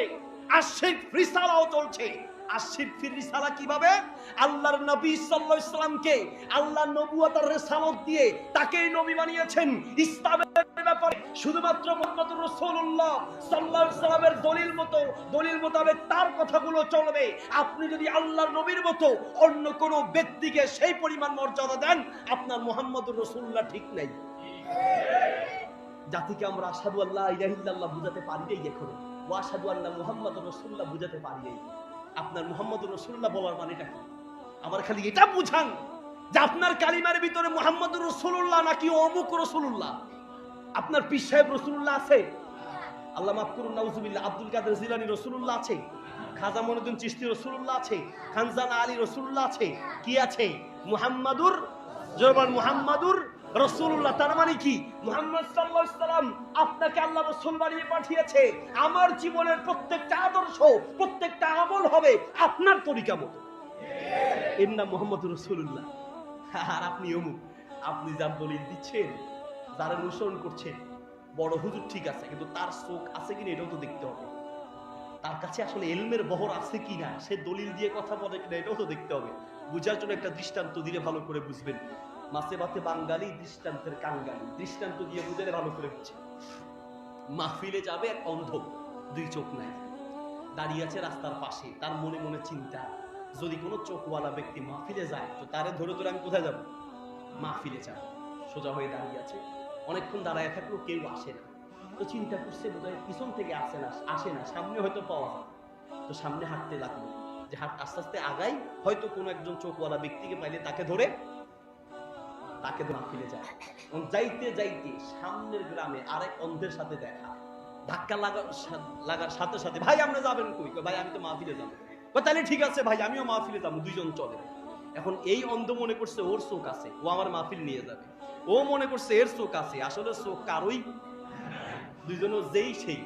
আশিরক রিসালাও চলছে। আশিরক ফি রিসালা কিভাবে? আল্লাহর নবী সাল্লাল্লাহু আলাইহি সাল্লামকে আল্লাহ নবুয়ত আর রিসালাত দিয়ে তাকেই নবী বানিয়েছেন। ইসলামের ব্যাপারে শুধুমাত্র মুহাম্মদুর রাসূলুল্লাহ সাল্লাল্লাহু আলাইহি সাল্লামের দলিল মোতাবেক তার কথাগুলো চলবে। আপনি যদি আল্লাহর নবীর মতো অন্য কোন ব্যক্তিকে সেই পরিমাণ মর্যাদা দেন, আপনার মুহাম্মদুর রাসূলুল্লাহ ঠিক নাই। জাতিকে আমরা আশহাদু আল্লা ইলাহা ইল্লাল্লাহ বুঝাতে পারি নাই, এখন ওয়া আশহাদু আন্না মুহাম্মাদুর রাসূলুল্লাহ বুঝাতে পারি নাই। আপনার মুহাম্মদুর রাসূলুল্লাহ বলার মানেটা কি? আমার খালি এটা বুঝান যে আপনার কালিমার ভিতরে মুহাম্মদুর রাসূলুল্লাহ নাকি অমুক রাসূলুল্লাহ। আপনার পীর সাহেব রাসূলুল্লাহ আছে? আল্লাহ মাফ করুন, নাউজুবিল্লাহ, আব্দুল কাদের জিলানী রাসূলুল্লাহ আছে, খাজা মঈনুদ্দিন চিশতি রাসূলুল্লাহ আছে, খানজানা আলী রাসূলুল্লাহ আছে, কি আছে? মুহাম্মাদুর জবান মুহাম্মাদুর রাসূলুল্লাহ। তার মানে কি? মুহাম্মদ সাল্লাল্লাহু আলাইহি সাল্লাম আপনাকে আল্লাহ রাসূল বানিয়ে পাঠিয়েছে। আমার জীবনের প্রত্যেকটা আদর্শ, প্রত্যেকটা আমল হবে আপনার তরিকা মতো। এর নাম মুহাম্মদুর রাসূলুল্লাহ। আর আপনি অমুক, আপনি যার দলিল দিচ্ছেন, যারা অনুসরণ করছেন, বড় হুজুর ঠিক আছে, কিন্তু তার চোখ আছে কিনা এটাও তো দেখতে হবে। তার কাছে আসলে এলমের বহর আছে কিনা, সে দলিল দিয়ে কথা বলে কিনা এটাও তো দেখতে হবে। বুঝার জন্য একটা দৃষ্টান্ত দিলে ভালো করে বুঝবেন। মাছে ভাতে বাঙালি, দৃষ্টান্তের কাঙ্গালি। দৃষ্টান্ত দিয়ে বুঝালে ভালো করে বুঝে। মাহফিলে যাবে এক অন্ধ, দুই চোখ নাই, দাঁড়িয়ে আছে রাস্তার পাশে, তার মনে মনে চিন্তা, যদি কোনো চোখওয়ালা ব্যক্তি মাহফিলে যায় তো তারে ধরে ধরে আমি কোথায় যাব? মাহফিলে যাব। সোজা হয়ে দাঁড়িয়ে আছে, অনেকক্ষণ দাঁড়ায় থাকলেও কেউ আসে না। তো চিন্তা করছে বোধহয় পিছন থেকে আসে না, সামনে হয়তো পাওয়া যায়। তো সামনে হাঁটতে লাগলো, যে আস্তে আস্তে আগাই, হয়তো কোনো একজন চোখওয়ালা ব্যক্তিকে পাইলে তাকে ধরে মাহফিলে যায়। যাইতে যাইতে সামনের গ্রামে আরেক অন্ধের সাথে দেখা, ধাক্কা লাগার সাথে সাথে, ভাই আপনি যাবেন কই? ভাই আমি তো মাহফিলে যাবো। তাহলে ঠিক আছে ভাই, আমিও মাহফিলে যাবো, দুইজন চলে। এখন এই অন্ধ মনে করছে ওর চোখ আছে, ও আমার মাহফিল নিয়ে যাবে। ও মনে করছে এর চোখ আছে, আসলে চোখ কারোই, দুইজনও যেই সেই।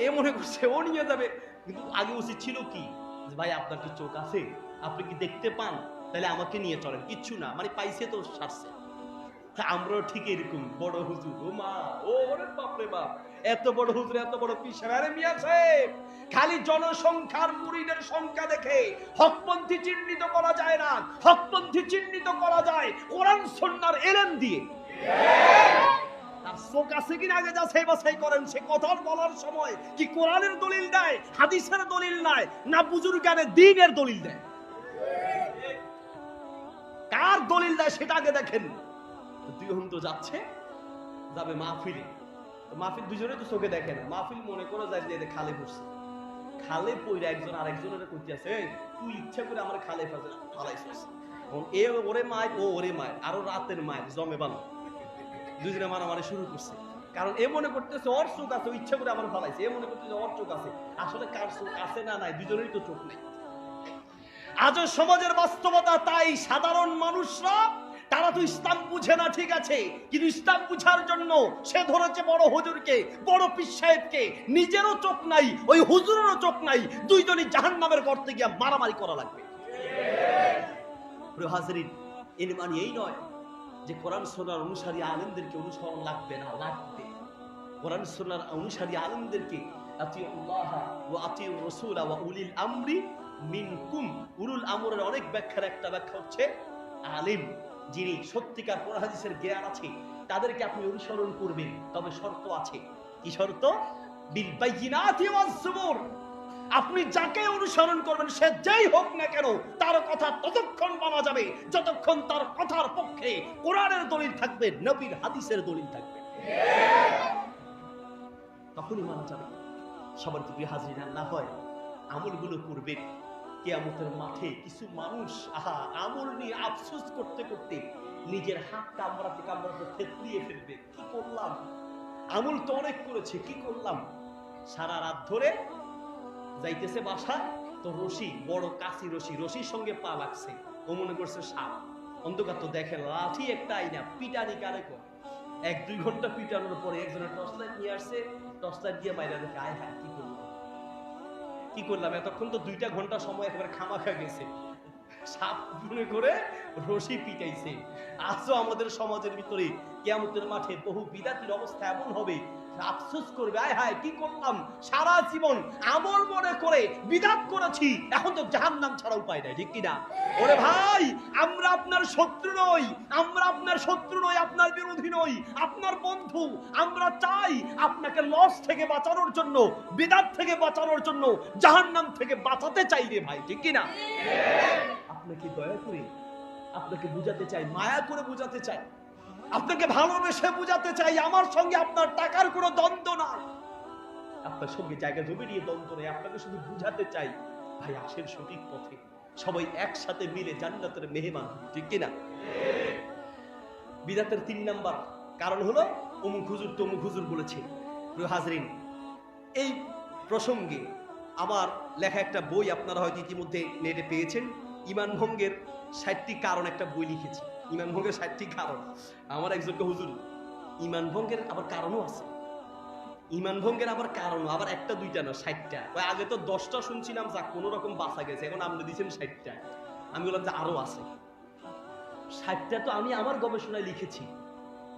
এ মনে করছে ও নিয়ে যাবে, কিন্তু আগে উচিত ছিল কি, ভাই আপনার কি চোখ আছে, আপনি কি দেখতে পান, তাহলে আমাকে নিয়ে চলেন। কিচ্ছু না, মানে পাইছে তো সারছে। আমরাও ঠিক এরকম, বড় হুজুর, ও মা, ও ওরে বাপ রে বাপ, এত বড় হুজুর, এত বড় পীর সাহেব, আরে মিয়া সাহেব, খালি জনসংখ্যার মুরিদের সংখ্যা দেখে হকপন্থী চিহ্নিত করা যায় না। হকপন্থী চিহ্নিত করা যায় কোরআন সুন্নাহর ইলম দিয়ে। তার চোখ আছে কিনা আগে যাচাই বাছাই করেন। সে কথা বলার সময় কি কোরআনের দলিল দেয়, হাদিসের দলিল নাই, না বুজুর্গানের দ্বীনের দলিল দেয়? কার দলিল দেয় সেটা আগে দেখেন। দুই অন্ধ যাচ্ছে, যাবে মাহফিলে। মাহফিল দুজনে তো চোখে দেখে না, মাহফিল মনে করে যায় যে খালে পড়ছে। খালে পইরা একজন আরেকজনের কইতেছে, তুই ইচ্ছা করে আমার খালে ফালাইছিস। এ ওরে মায়, ও ওরে মায়, আরো রাতের মায় জমে বানো, দুজনে মারামারি শুরু করছে। কারণ এ মনে করতেছে ওর চোখ আছে, ইচ্ছা করে আমার ফালাইছে। এ মনে করতেছে ওর চোখ আছে, আসলে কার চোখ আছে না নাই, দুজনেরই তো চোখ নেই। আজও সমাজের বাস্তবতা তাই। সাধারণ মানুষরা, তারা তো ইসলাম বুঝে না, ঠিক আছে, কিন্তু ইসলাম বুঝার জন্য সে ধরেছে বড় হুজুরকে, বড় পীর সাহেবকে। নিজেরও চোখ নাই, ওই হুজুরেরও চোখ নাই, দুইজনই জাহান্নামের গর্তে গিয়ে মারামারি করা লাগবে। প্রিয় হাজরিন, এর মানে এই নয় যে কোরআন সুন্নাহর অনুসারী আলেমদেরকে অনুসরণ লাগবে না, লাগবে। কোরআন সুন্নাহর অনুসারী আলেমদেরকে আতিউল্লাহ ওয়া আতিউর রাসূল ওয়া উলিল আমরি মিনকুম। উলুল আমরের অনেক ব্যাখ্যার একটা ব্যাখ্যা হচ্ছে আলিম, যিনি সত্যিকার কোরআন হাদিসের জ্ঞান আছে, তাদেরকে আপনি অনুসরণ করবেন। তবে শর্ত আছে। কি শর্ত? বিল বাইয়িনাতি ওয়াজ যুবুর। আপনি যাকে অনুসরণ করবেন, সে যেই হোক না কেন, তার কথা ততক্ষণ মানা যাবে যতক্ষণ তার কথার পক্ষে কোরআনের দলিল থাকবে, নবীর হাদিসের দলিল থাকবে, তখনই মানা যাবে। সবার যদি হাজির না হয়, আমলগুলো করবেন। কিয়ামতের মাঠে কিছু মানুষ আমল নিয়ে আফসোস করতে করতে নিজের হাত কামড়াতে কামড়াতে থেতলিয়ে ফেলবে। কি করলাম, আমল তো অনেক করেছে, কি করলাম। সারা রাত ধরে যাইতেছে বাসায়, তো রশি, বড় কাঁচি রশি, রশির সঙ্গে পা লাগছে। ও মনে করছে সাপ। অন্ধকার তো দেখে লাঠি একটা আইনা, পিটানি কারে কর। 1-2 ঘন্টা পিটানোর পরে একজনের টর্চ লাইট নিয়ে আসছে, টর্চ লাইট দিয়ে বাইরে দেখে, আয় হ্যাঁ কি করলাম, এতক্ষণ তো 2টা ঘন্টা সময় একেবারে খামাখা গেছে। সাপ মনে করে রশি পিটাইছে। আজও আমাদের সমাজের ভিতরে কিয়ামতের মাঠে বহু বিদাতির অবস্থা এমন হবে, আফসোস করবে, আয় হায় কি করলাম, সারা জীবন আমল মনে করে বিদাত করেছি, এখন তো জাহান্নাম ছাড়া উপায় নাই। ঠিক কিনা? ওরে ভাই, আমরা আপনার শত্রু নই, আমরা আপনার শত্রু নই, আপনার বিরোধী নই, আপনার বন্ধু। আমরা চাই আপনাকে লস থেকে বাঁচানোর জন্য, বিদাত থেকে বাঁচানোর জন্য, জাহান্নাম থেকে বাঁচাতে চাই রে ভাই। ঠিক কিনা? আপনাকে দয়া করে, আপনাকে বুঝাতে চাই, মায়া করে বুঝাতে চাই, আপনাকে ভালোবেসে বুঝাতে চাই, আমার সঙ্গে আপনার টাকার কোনো দ্বন্দ্ব নাই, আপনার সঙ্গে জায়গা জমি নিয়ে দ্বন্দ্ব নেই। আপনাকে শুধু বুঝাতে চাই, ভাই আসেন সঠিক পথে, সবাই একসাথে মিলে জান্নাতের মেহমান। ঠিক কিনা? বিদাতের 3 নাম্বার কারণ হলো অমুক হুজুর তমুক হুজুর বলেছে। প্রিয় হাজরিন, এই প্রসঙ্গে আমার লেখা একটা বই আপনারা হয়তো ইতিমধ্যে নেটে পেয়েছেন, ইমান ভঙ্গের 60টি কারণ একটা বই লিখেছি। ইমান ভঙ্গের 60টি কারণ। আমার একজনকে হুজুর, ইমান ভঙ্গের আবার কারণও আছে, ইমান ভঙ্গের আবার কারণও, আবার একটা দুইটা না, 60টা। আগে তো 10টা শুনছিলাম, যা কোনো রকম বাঁচা গেছে, এখন আপনি দিচ্ছেন 60টা। আমি বললাম যে আরো আছে। 60টা তো আমি আমার গবেষণায় লিখেছি,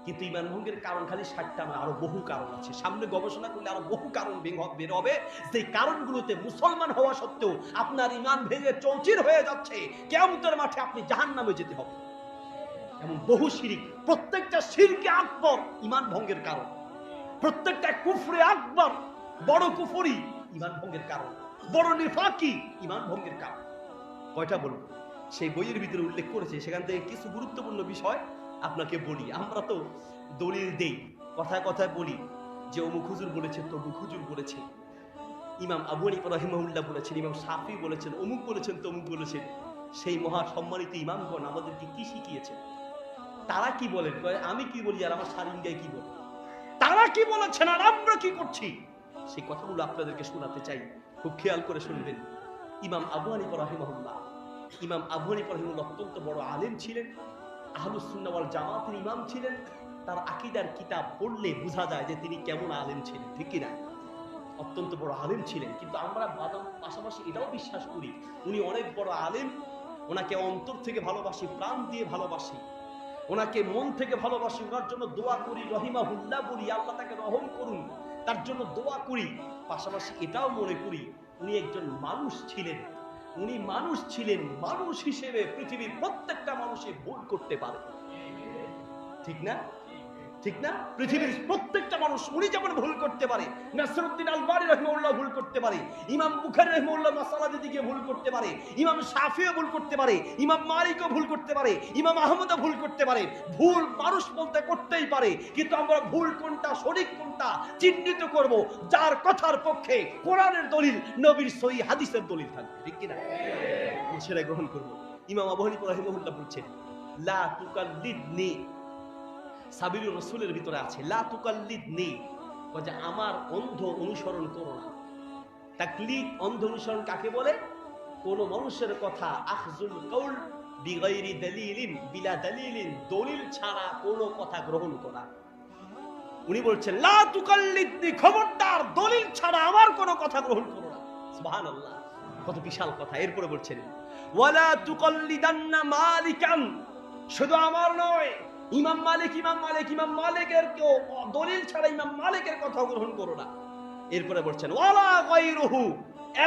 কিন্তু ইমান ভঙ্গের কারণ খালি 60টা না, আরো বহু কারণ আছে। সামনে গবেষণা করলে আরো বহু কারণ বের হবে, যে কারণগুলোতে মুসলমান হওয়া সত্ত্বেও আপনার ইমান ভেঙে চৌচির হয়ে যাচ্ছে, কিয়ামতের মাঠে আপনি জাহান্নামে যেতে হবে। এমন বহু শিরক, প্রত্যেকটা শিরকে আকবর ইমান ভঙ্গের কারণ, প্রত্যেকটা কুফরে আকবর, বড় কুফরি ইমান ভঙ্গের কারণ, বড় নিফাকি ইমান ভঙ্গের কারণ। কয়টা বলবো? সেই বইয়ের ভিতরে উল্লেখ করেছে, সেখান থেকে কিছু গুরুত্বপূর্ণ বিষয় আপনাকে বলি। আমরা তো দলিল দেই, কথায় কথায় বলি যে অমুক হুজুর বলেছে, তমুক হুজুর বলেছে, ইমাম আবু হানিফা রাহিমাহুল্লাহ বলেছেন, ইমাম শাফি বলেছেন, অমুক বলেছেন, তমুক বলেছেন। সেই মহা সম্মানিত ইমামগণ আমাদেরকে কি শিখিয়েছেন? তারা কি বলেন? আমি কি বলি আর আমার সারিঙ্গায় কি বলে? তারা কি বলেছেন আর আমরা কি করছি? সেই কথাগুলো আপনাদেরকে শোনাতে চাই, খুব খেয়াল করে শুনবেন। ইমাম আবু হানিফা রাহিমাহুল্লাহ, ইমাম আবু হানিফা রাহিমাহুল্লাহ অত্যন্ত বড় আলেম ছিলেন, আহলুস সুন্নাহ ওয়াল জামাতের ইমাম ছিলেন। তার আকীদার কিতাব পড়লে বোঝা যায় যে তিনি কেমন আলেম ছিলেন, ঠিক কি না? অত্যন্ত বড় আলেম ছিলেন। কিন্তু আমরা পাশাপাশি এটাও বিশ্বাস করি উনি অনেক বড় আলেম, ওনাকে অন্তর থেকে ভালোবাসি, প্রাণ দিয়ে ভালোবাসি, ওনাকে মন থেকে ভালোবাসি, ওনার জন্য দোয়া করি, রহিমাহুল্লাহ বলি, আল্লাহ তাকে রহম করুন, তার জন্য দোয়া করি। পাশাপাশি এটাও মনে করি উনি একজন মানুষ ছিলেন, উনি মানুষ ছিলেন, মানুষ হিসেবে পৃথিবীর প্রত্যেকটা মানুষই ভুল করতে পারে, ঠিক না? ঠিক না? পৃথিবীর প্রত্যেকটা মানুষ উনি যেমন ভুল করতে পারে, নাসরুদ্দিন আলবানী রাহিমাহুল্লাহ ভুল করতে পারে, ইমাম বুখারী রাহিমাহুল্লাহ মাসালা দিকে ভুল করতে পারে, ইমাম শাফিও ভুল করতে পারে, ইমাম মালিকও ভুল করতে পারে, ইমাম আহমদও ভুল করতে পারে। ভুল মানুষ বলতে করতেই পারে, কিন্তু আমরা ভুল কোনটা সঠিক কোনটা চিহ্নিত করব যার কথার পক্ষে কোরআনের দলিল, নবীর সহিহ হাদিসের দলিল থাকবে, ঠিক কি না? সেটা গ্রহণ করব। ইমাম আবু হানিফা রাহিমাহুল্লাহ বলছেন, লা তুকাল্লিদনি, সাবিলুর রাসূলের ভিতরে আছে, লা তুকাল্লিদনি, যে আমার অন্ধ অনুসরণ করো না। তাকলিদ, অন্ধ অনুসরণ কাকে বলে? কোন মানুষের কথা, আখজুল কওল বিগাইরি দালিলিন, বিলা দালিলিন, দলিল ছাড়া কোন কথা গ্রহণ করা। উনি বলছেন লা তুকাল্লিদনি, খবরদার দলিল ছাড়া আমার কোন কথা গ্রহণ করো না। সুবহানাল্লাহ, কত বিশাল কথা। এরপরে বলছেন ওয়ালা তুকাল্লিদান্না মালিকান, শুধু আমার নয়, ইমাম মালিক, ইমাম মালিক, ইমাম মালিকের কেউ দলিল ছাড়া ইমাম মালিকের কথা গ্রহণ করো না। এরপরে বলছেন ওয়ালা গায়রুহু,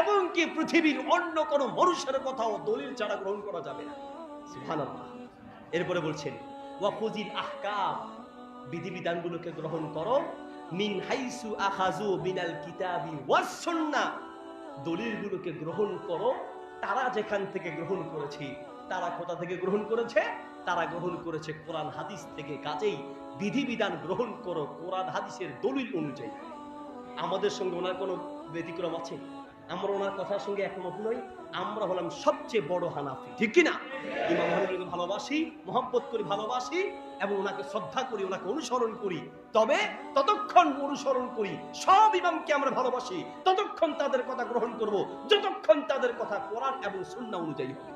এবং কি পৃথিবীর অন্য কোন মানুষের কথাও দলিল ছাড়া গ্রহণ করা যাবে না। সুবহানাল্লাহ। এরপরে বলছেন ওয়াফুজিল আহকাম, বিধিবিধানগুলোকে গ্রহণ করো, মিন হাইসু আখাযু মিনাল কিতাবি ওয়াস সুন্নাহ, দলিলগুলোকে গ্রহণ করো তারা যেখান থেকে গ্রহণ করেছে। তারা কোথা থেকে গ্রহণ করেছে? তারা গ্রহণ করেছে কোরআন হাদিস থেকে। কাজেই বিধিবিধান গ্রহণ করো কোরআন হাদিসের দলিল অনুযায়ী। আমাদের সঙ্গে ওনার কোনো ব্যতিক্রম আছে? আমরা ওনার কথার সঙ্গে একমত নই। আমরা হলাম সবচেয়ে বড় হানাফি, ঠিক কিনা? ইমাম হানিফাকে ভালোবাসি, মহব্বত করি, ভালোবাসি এবং ওনাকে শ্রদ্ধা করি, ওনাকে অনুসরণ করি। তবে ততক্ষণ অনুসরণ করি, সব ইমামকে আমরা ভালোবাসি, ততক্ষণ তাদের কথা গ্রহণ করব যতক্ষণ তাদের কথা কোরআন এবং সুন্নাহ অনুযায়ী হবে।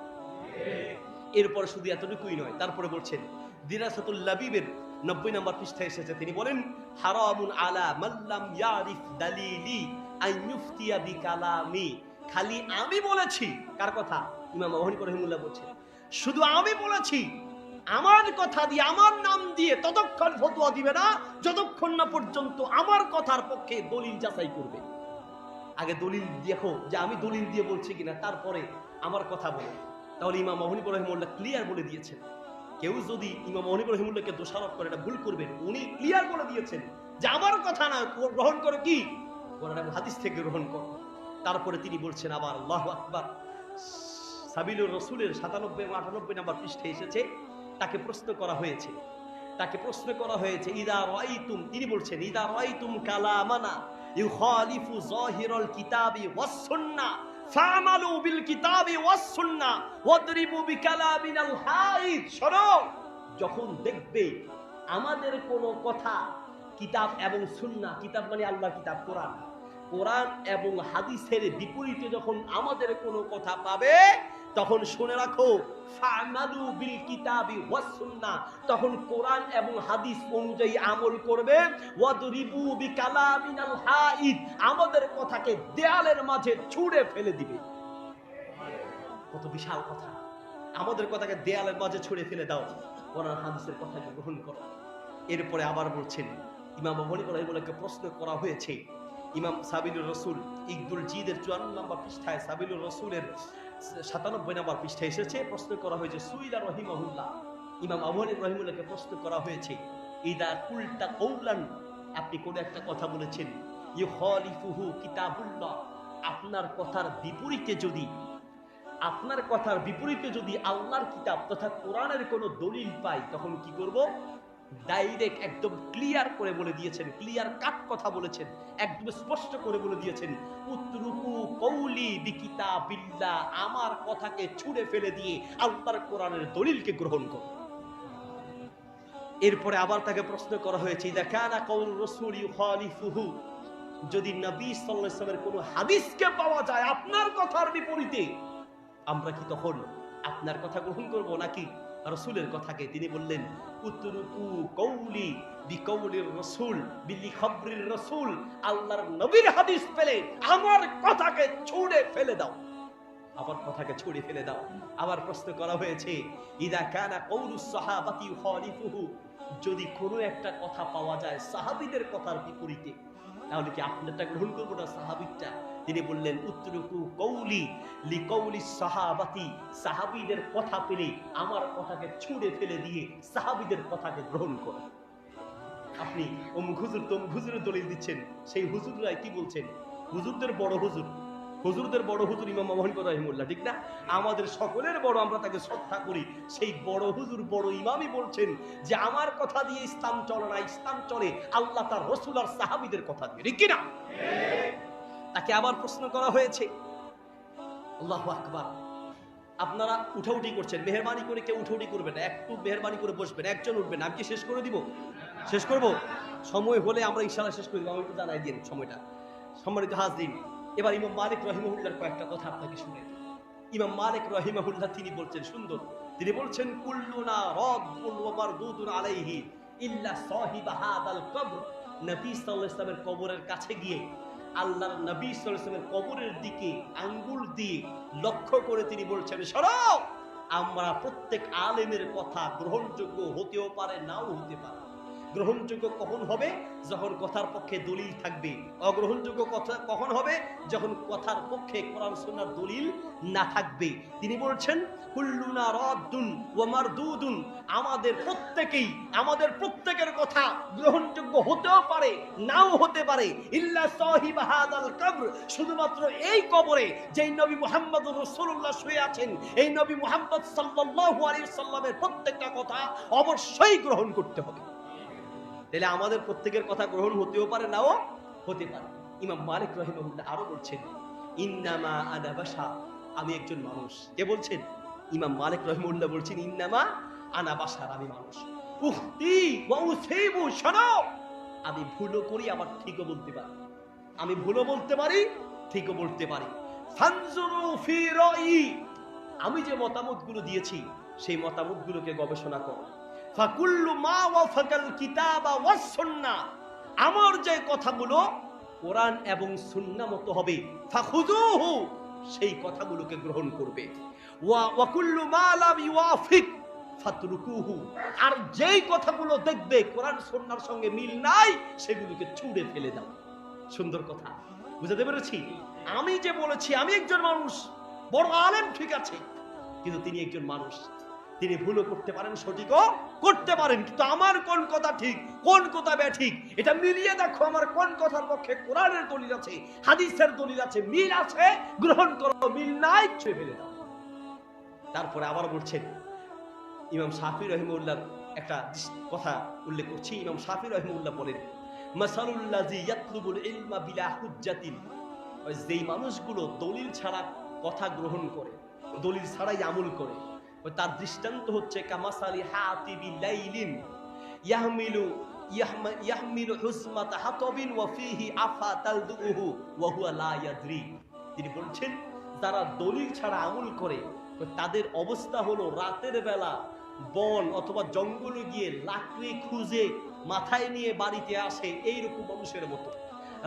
এরপর শুধু এতটুকুই নয়, তারপরে বলছেন দিরাসাতুল লাবিবের 90 নম্বর পৃষ্ঠায় এসেছে, তিনি বলেন হারামুন আলা মাল্লাম ইয়ারিফ দালিলি আন ইফতিয়া বিকালামি, খালি আমি বলেছি, কার কথা? ইমাম আবু হানিফা রাহিমাহুল্লাহ বলছেন, শুধু আমি বলেছি, আমার কথা দিয়ে, আমার নাম দিয়ে ততক্ষণ ফতোয়া দিবে না যতক্ষণ না পর্যন্ত আমার কথার পক্ষে দলিল যাচাই করবে। আগে দলিল দেখো যে আমি দলিল দিয়ে বলছি কিনা, তারপরে আমার কথা বলো। তাহলে ইমাম আবু হানিফা রাহিমাহুল্লাহ ক্লিয়ার বলে দিয়েছেন। কেউ যদি ইমাম আবু হানিফা রাহিমাহুল্লাহকে দোষারোপ করে, এটা ভুল করবেন। উনি ক্লিয়ার বলে দিয়েছেন যে আমার কথা না, গ্রহণ করো কি? কোরআন এবং হাদিস থেকে গ্রহণ করো। তারপরে তিনি বলছেন আবার, আল্লাহু আকবার, সাবিলুর রাসূলের 97 এবং 98 নম্বর পৃষ্ঠে এসেছে, তাকে প্রশ্ন করা হয়েছে, ইদা রাআইতুম, তিনি বলছেন ইদা রাআইতুম কালামানা ইউখালিফু যাহিরাল কিতাবি ওয়াস সুন্নাহ ফা'মালু বিল কিতাবি ওয়াস সুন্নাহ ওয়াদরিবু বিকালামিনাল হাইদ। শোনো, যখন দেখবে আমাদের কোনো কথা কিতাব এবং সুন্নাহ, কিতাব মানে আল্লাহর কিতাব কোরআন, কোরআন এবং হাদিসের বিপরীতে যখন আমাদের কোনো কথা পাবে তখন শুনে রাখো ফা'মালু বিল কিতাবি ওয়াস সুন্নাহ, তখন কোরআন এবং হাদিস অনুযায়ী আমল করবে। ওয়াদরিবু বিকালামিনাল হাইদ, আমাদের কথাকে দেয়ালের মাঝে ছুঁড়ে ফেলে দিবে। কত বিশাল কথা! আমাদের কথাকে দেয়ালের মাঝে ছুঁড়ে ফেলে দাও, কোরআন হাদিসের কথাকে গ্রহণ করো। এরপরে আবার বলছেন, ইমাম আবু হানিফা রাহিমাহুল্লাহকে প্রশ্ন করা হয়েছে, ইমাম সাবিলুর রসুল ইকদুল জিদের 54 নম্বর পৃষ্ঠায়, সাবিলুর রসুলের 97 নম্বর পৃষ্ঠায় এসেছে, প্রশ্ন করা হয়েছে সুইলা রহিমাহুল্লাহ, ইমাম আবু হানিফা রাহিমাহুল্লাহকে প্রশ্ন করা হয়েছে, ইদা কুলতা কওলান, আপনি কোন একটা কথা বলেছেন, ইউখালিফুহু কিতাবুল্লাহ, আপনার কথার বিপরীতে যদি আল্লাহর কিতাব তথা কোরআনের কোনো দলিল পাই, তখন কি করব? ডাইরেক্ট একদম ক্লিয়ার করে বলে দিয়েছেন, ক্লিয়ার কাট কথা বলেছেন, একদম স্পষ্ট করে বলে দিয়েছেন, উতরুকু কওলি বিকিতাবিল্লাহ, আমার কথাকে ছুঁড়ে ফেলে দিয়ে আল্লাহর কোরআনের দলিলকে গ্রহণ করো। এরপরে আবার তাকে প্রশ্ন করা হয়েছে, ইদা কানা কাউল রাসূল ইউখালিফুহু, যদি নবী সাল্লাল্লাহু আলাইহি ওয়াসাল্লামের কোনো হাদিসকে পাওয়া যায় আপনার কথার বিপরীতে, আমরা কি তখন আপনার কথা গ্রহণ করব নাকি রাসূলের কথাকে? তিনি বললেন, উতরুকু কওলি বিকওলির রাসূল বিলি খবরির রাসূল, আল্লাহর নবীর হাদিস পেলে আমার কথাকে ছুঁড়ে ফেলে দাও, আমার কথাকে ছুঁড়ে ফেলে দাও। আবার প্রশ্ন করা হয়েছে, ইদা কানা কওলুস সাহাবাতি ইউখালিফুহু, যদি কোনো একটা কথা পাওয়া যায় সাহাবীদের কথার বিপরীতে, তাহলে কি আপনারটা গ্রহণ করবো না সাহাবীরটা? তিনি বললেন, উতরুকু কওলি লিকওলিস সাহাবাতি, সাহাবীদের কথা পেলে আমার কথাকে ছুঁড়ে ফেলে দিয়ে সাহাবীদের কথাকে গ্রহণ করো। আপনি অমুক হুজুর তমুক হুজুরের দলিল দিচ্ছেন, সেই হুজুররাই কি বলছেন? হুজুরদের বড় হুজুর ইমাম আবু হানিফা রাহিমাহুল্লাহ, ঠিক না? আমাদের সকলের বড়, আমরা তাকে শ্রদ্ধা করি। সেই বড় হুজুর, বড় ইমামই বলছেন যে আমার কথা দিয়ে ইসলাম চলে না, ইসলাম চলে আল্লাহ তার রাসূল আর সাহাবীদের কথা দিয়ে, ঠিক কিনা? তাকে আবার প্রশ্ন করা হয়েছে, আল্লাহু আকবার, আপনারা উঠাউঠি করছেন, মেহরবানি করে কেউ উঠাউঠি করবেন না, একটু মেহরবানি করে বসবেন, একজন উঠবেন। আমি কি শেষ করে দিব? শেষ করব? সময় হলে আমরা ইনশাআল্লাহ শেষ করে দিব, আমি একটু জানাই দিন সময়টা। সম্মানিত হাজরিন, এবার ইমাম মালিক রাহিমাহুল্লাহর কয়েকটা কথা আপনাকে শুনে। ইমাম মালিক রাহিমাহুল্লাহ তিনি বলছেন, সুন্দর, তিনি বলছেন, কুল্লুনা রাদ্দুন ওয়া মারদুদুন আলাইহি ইল্লা সাহিবা হাদাল কবর। নবী সাল্লাল্লাহু আলাইহি ওয়াসাল্লামের কবরের কাছে গিয়ে আল্লাহর নবী সাল্লাল্লাহু আলাইহি ওয়াসাল্লামের কবরের দিকে আঙ্গুল দিয়ে লক্ষ্য করে তিনি বলছেন, শোনো, আমরা প্রত্যেক আলেমের কথা গ্রহণযোগ্য হতেও পারে, নাও হতে পারে। গ্রহণযোগ্য কখন হবে? যখন কথার পক্ষে দলিল থাকবে। অগ্রহণযোগ্য কথা কখন হবে? যখন কথার পক্ষে কোরআন সুন্নাহর দলিল না থাকবে। তিনি বলছেন, কুল্লুনা রাদ্দুন ওয়া মারদুদুন, আমাদের প্রত্যেকের কথা গ্রহণযোগ্য হতেও পারে, নাও হতে পারে, ইল্লা সাহিব হাদাল কবর, শুধুমাত্র এই কবরে যেই নবী মুহাম্মদুর রাসূলুল্লাহ শুয়ে আছেন, এই নবী মুহাম্মদ সাল্লাল্লাহু আলাইহি ওয়াসাল্লামের প্রত্যেকটা কথা অবশ্যই গ্রহণ করতে হবে। তাহলে আমাদের প্রত্যেকের কথা গ্রহণ হতেও পারে, নাও হতে পারে। ইমাম মালিক রাহিমাহুল্লাহ আরো বলছেন, ইন্নামা আনা বাশার, আমি একজন মানুষ। কে বলছেন? ইমাম মালিক রাহিমাহুল্লাহ বলছেন, ইন্নামা আনা বাশার, আমি মানুষ। উখতি ওয়া উসিবু, শোনো, আমি ভুলও করি, আবার ঠিকও বলতে পারি, আমি ভুলও বলতে পারি, ঠিকও বলতে পারি। ফানজুরু ফি রায়ি, আমি যে মতামতগুলো দিয়েছি সেই মতামতগুলোকে গবেষণা করো। ফাকুল্লু মা ওয়াফাকাল কিতাবা ওয়াস সুন্নাহ, আমার যে কথাগুলো কোরআন এবং সুন্নাহ মতো হবে, ফাখুযুহু, সেই কথাগুলোকে গ্রহণ করবে। ওয়া কুল্লু মা লাম ইওয়াফিক ফাতরুকুহু, আর যেই কথাগুলো দেখবে কোরআন সুন্নাহর সঙ্গে মিল নাই, সেগুলোকে ছুঁড়ে ফেলে দাও। সুন্দর কথা, বুঝাতে পেরেছি? আমি যে বলেছি আমি একজন মানুষ, বড় আলেম ঠিক আছে, কিন্তু তিনি একজন মানুষ, তিনি ভুলও করতে পারেন, সঠিকও করতে পারেন, কিন্তু আমার কোন কথা ঠিক, কোন কথা ব্যাঠিক, এটা মিলিয়ে দেখো, আমার কোন কথার পক্ষে কোরআনের দলিল আছে, হাদিসের দলিল আছে, মিল আছে গ্রহণ করো, মিল নাই ছুঁড়ে ফেলে দাও। তারপরে আবার বলছেন, ইমাম শাফি রাহিমাহুল্লাহ একটা কথা উল্লেখ করছি। ইমাম শাফি রাহিমাহুল্লাহ বলেন, মাসালুল্লাযী ইয়াতলুবুল ইলমা বিলা হুজ্জাতিন, যেই মানুষগুলো দলিল ছাড়া কথা গ্রহণ করে, দলিল ছাড়াই আমল করে, তার দৃষ্টান্ত হচ্ছে কামাসালি হাতিবি লাইলিন ইয়াহমিলু ইয়াহমিলু হুজমাতা হাতাবিন ওয়া ফীহি আফা তালদুহু ওয়া হুয়া লা ইয়াদরি। তিনি বলছেন যারা দলিল ছাড়া আমল করে তাদের অবস্থা হলো রাতের বেলা বন অথবা জঙ্গলে গিয়ে লাকড়ি খুঁজে মাথায় নিয়ে বাড়িতে আসে এইরকম মানুষের মতো।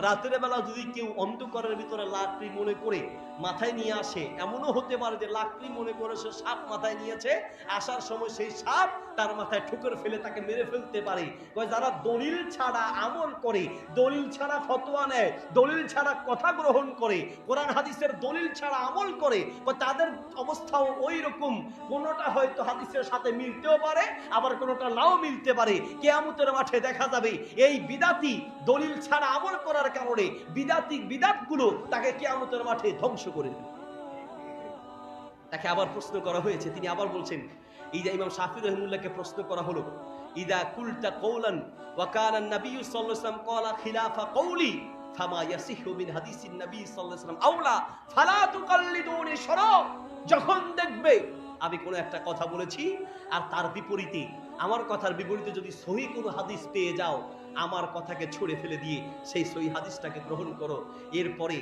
রাতের বেলা যদি কেউ অন্ধকারের ভিতরে লাকড়ি মনে করে মাথায় নিয়ে আসে, এমনও হতে পারে যে লাকড়ি মনে করে সে সাপ মাথায় নিয়েছে, আসার সময় সেই সাপ তার মাথায় ঠুকর ফেলে তাকে মেরে ফেলতে পারে। যারা দলিল ছাড়া আমল করে, দলিল ছাড়া ফতোয়া নেয়, দলিল ছাড়া কথা গ্রহণ করে, কোরআন হাদিসের দলিল ছাড়া আমল করে, তাদের অবস্থাও ওই রকম। কোনোটা হয়তো হাদিসের সাথে মিলতেও পারে, আবার কোনোটা নাও মিলতে পারে। কিয়ামতের মাঠে দেখা যাবে এই বিদাতি দলিল ছাড়া আমল করার কারণে বিদাতগুলো তাকে কিয়ামতের মাঠে ধ্বংস করে দেবে। তাকে আবার প্রশ্ন করা হয়েছে, তিনি আবার বলছেন, ইদা ইমাম শাফি রাহিমাহুল্লাহকে প্রশ্ন করা হলো, ইদা কুলতা কওলান ওয়া কানা নবী সাল্লাল্লাহু আলাইহি ওয়াসাল্লাম ক্বালা খিলাফা কওলি ফামা ইয়াসিহু মিন হাদিসিন নবী সাল্লাল্লাহু আলাইহি ওয়াসাল্লাম আওলা ফালা তুকাল্লিদুনি। শোনো, যখন দেখবে আমি কোনো একটা কথা বলেছি আর তার বিপরীতে, আমার কথার বিপরীতে যদি সহিহ কোনো হাদিস পেয়ে যাও, আমার কথাকে ছুঁড়ে ফেলে দিয়ে সেই সহিহ হাদিসটাকে গ্রহণ করো। এরপরে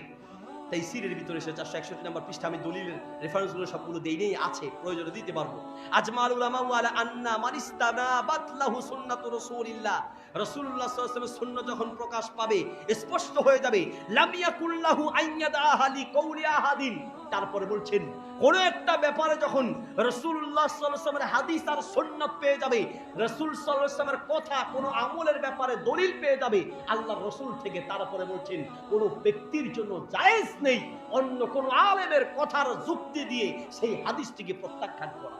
তাইসিরের ভিতরে সে 461 নম্বর পৃষ্ঠা, আমি দলিলের রেফারেন্সগুলো সবগুলো দেইনেই আছে, প্রয়োজনে দিতে পারবো। আজমাল উলামা ওয়ালা আন্না মানিস্তানাবাত লাহু সুন্নাতু রাসূলিল্লাহ, রাসূলুল্লাহ সাল্লাল্লাহু আলাইহি ওয়াসাল্লাম সুন্নাত যখন প্রকাশ পাবে, স্পষ্ট হয়ে যাবে, লাম ইয়াকুল্লাহু আইয়াদা আহলি কওলি আহাদিন। তারপরে বলছেন কোন একটা ব্যাপারে যখন রাসূলুল্লাহ সাল্লাল্লাহু আলাইহি ওয়াসাল্লামের হাদিস আর সুন্নাত পেয়ে যাবে, রাসূল সাল্লাল্লাহু আলাইহি ওয়াসাল্লামের কথা কোন আমলের ব্যাপারে দলিল পেয়ে যাবে আল্লাহর রাসূল থেকে, তারপরে বলছেন কোন ব্যক্তির জন্য জায়েজ নেই অন্য কোন আলেমের কথার যুক্তি দিয়ে সেই হাদিসটিকে প্রত্যাখ্যান করা।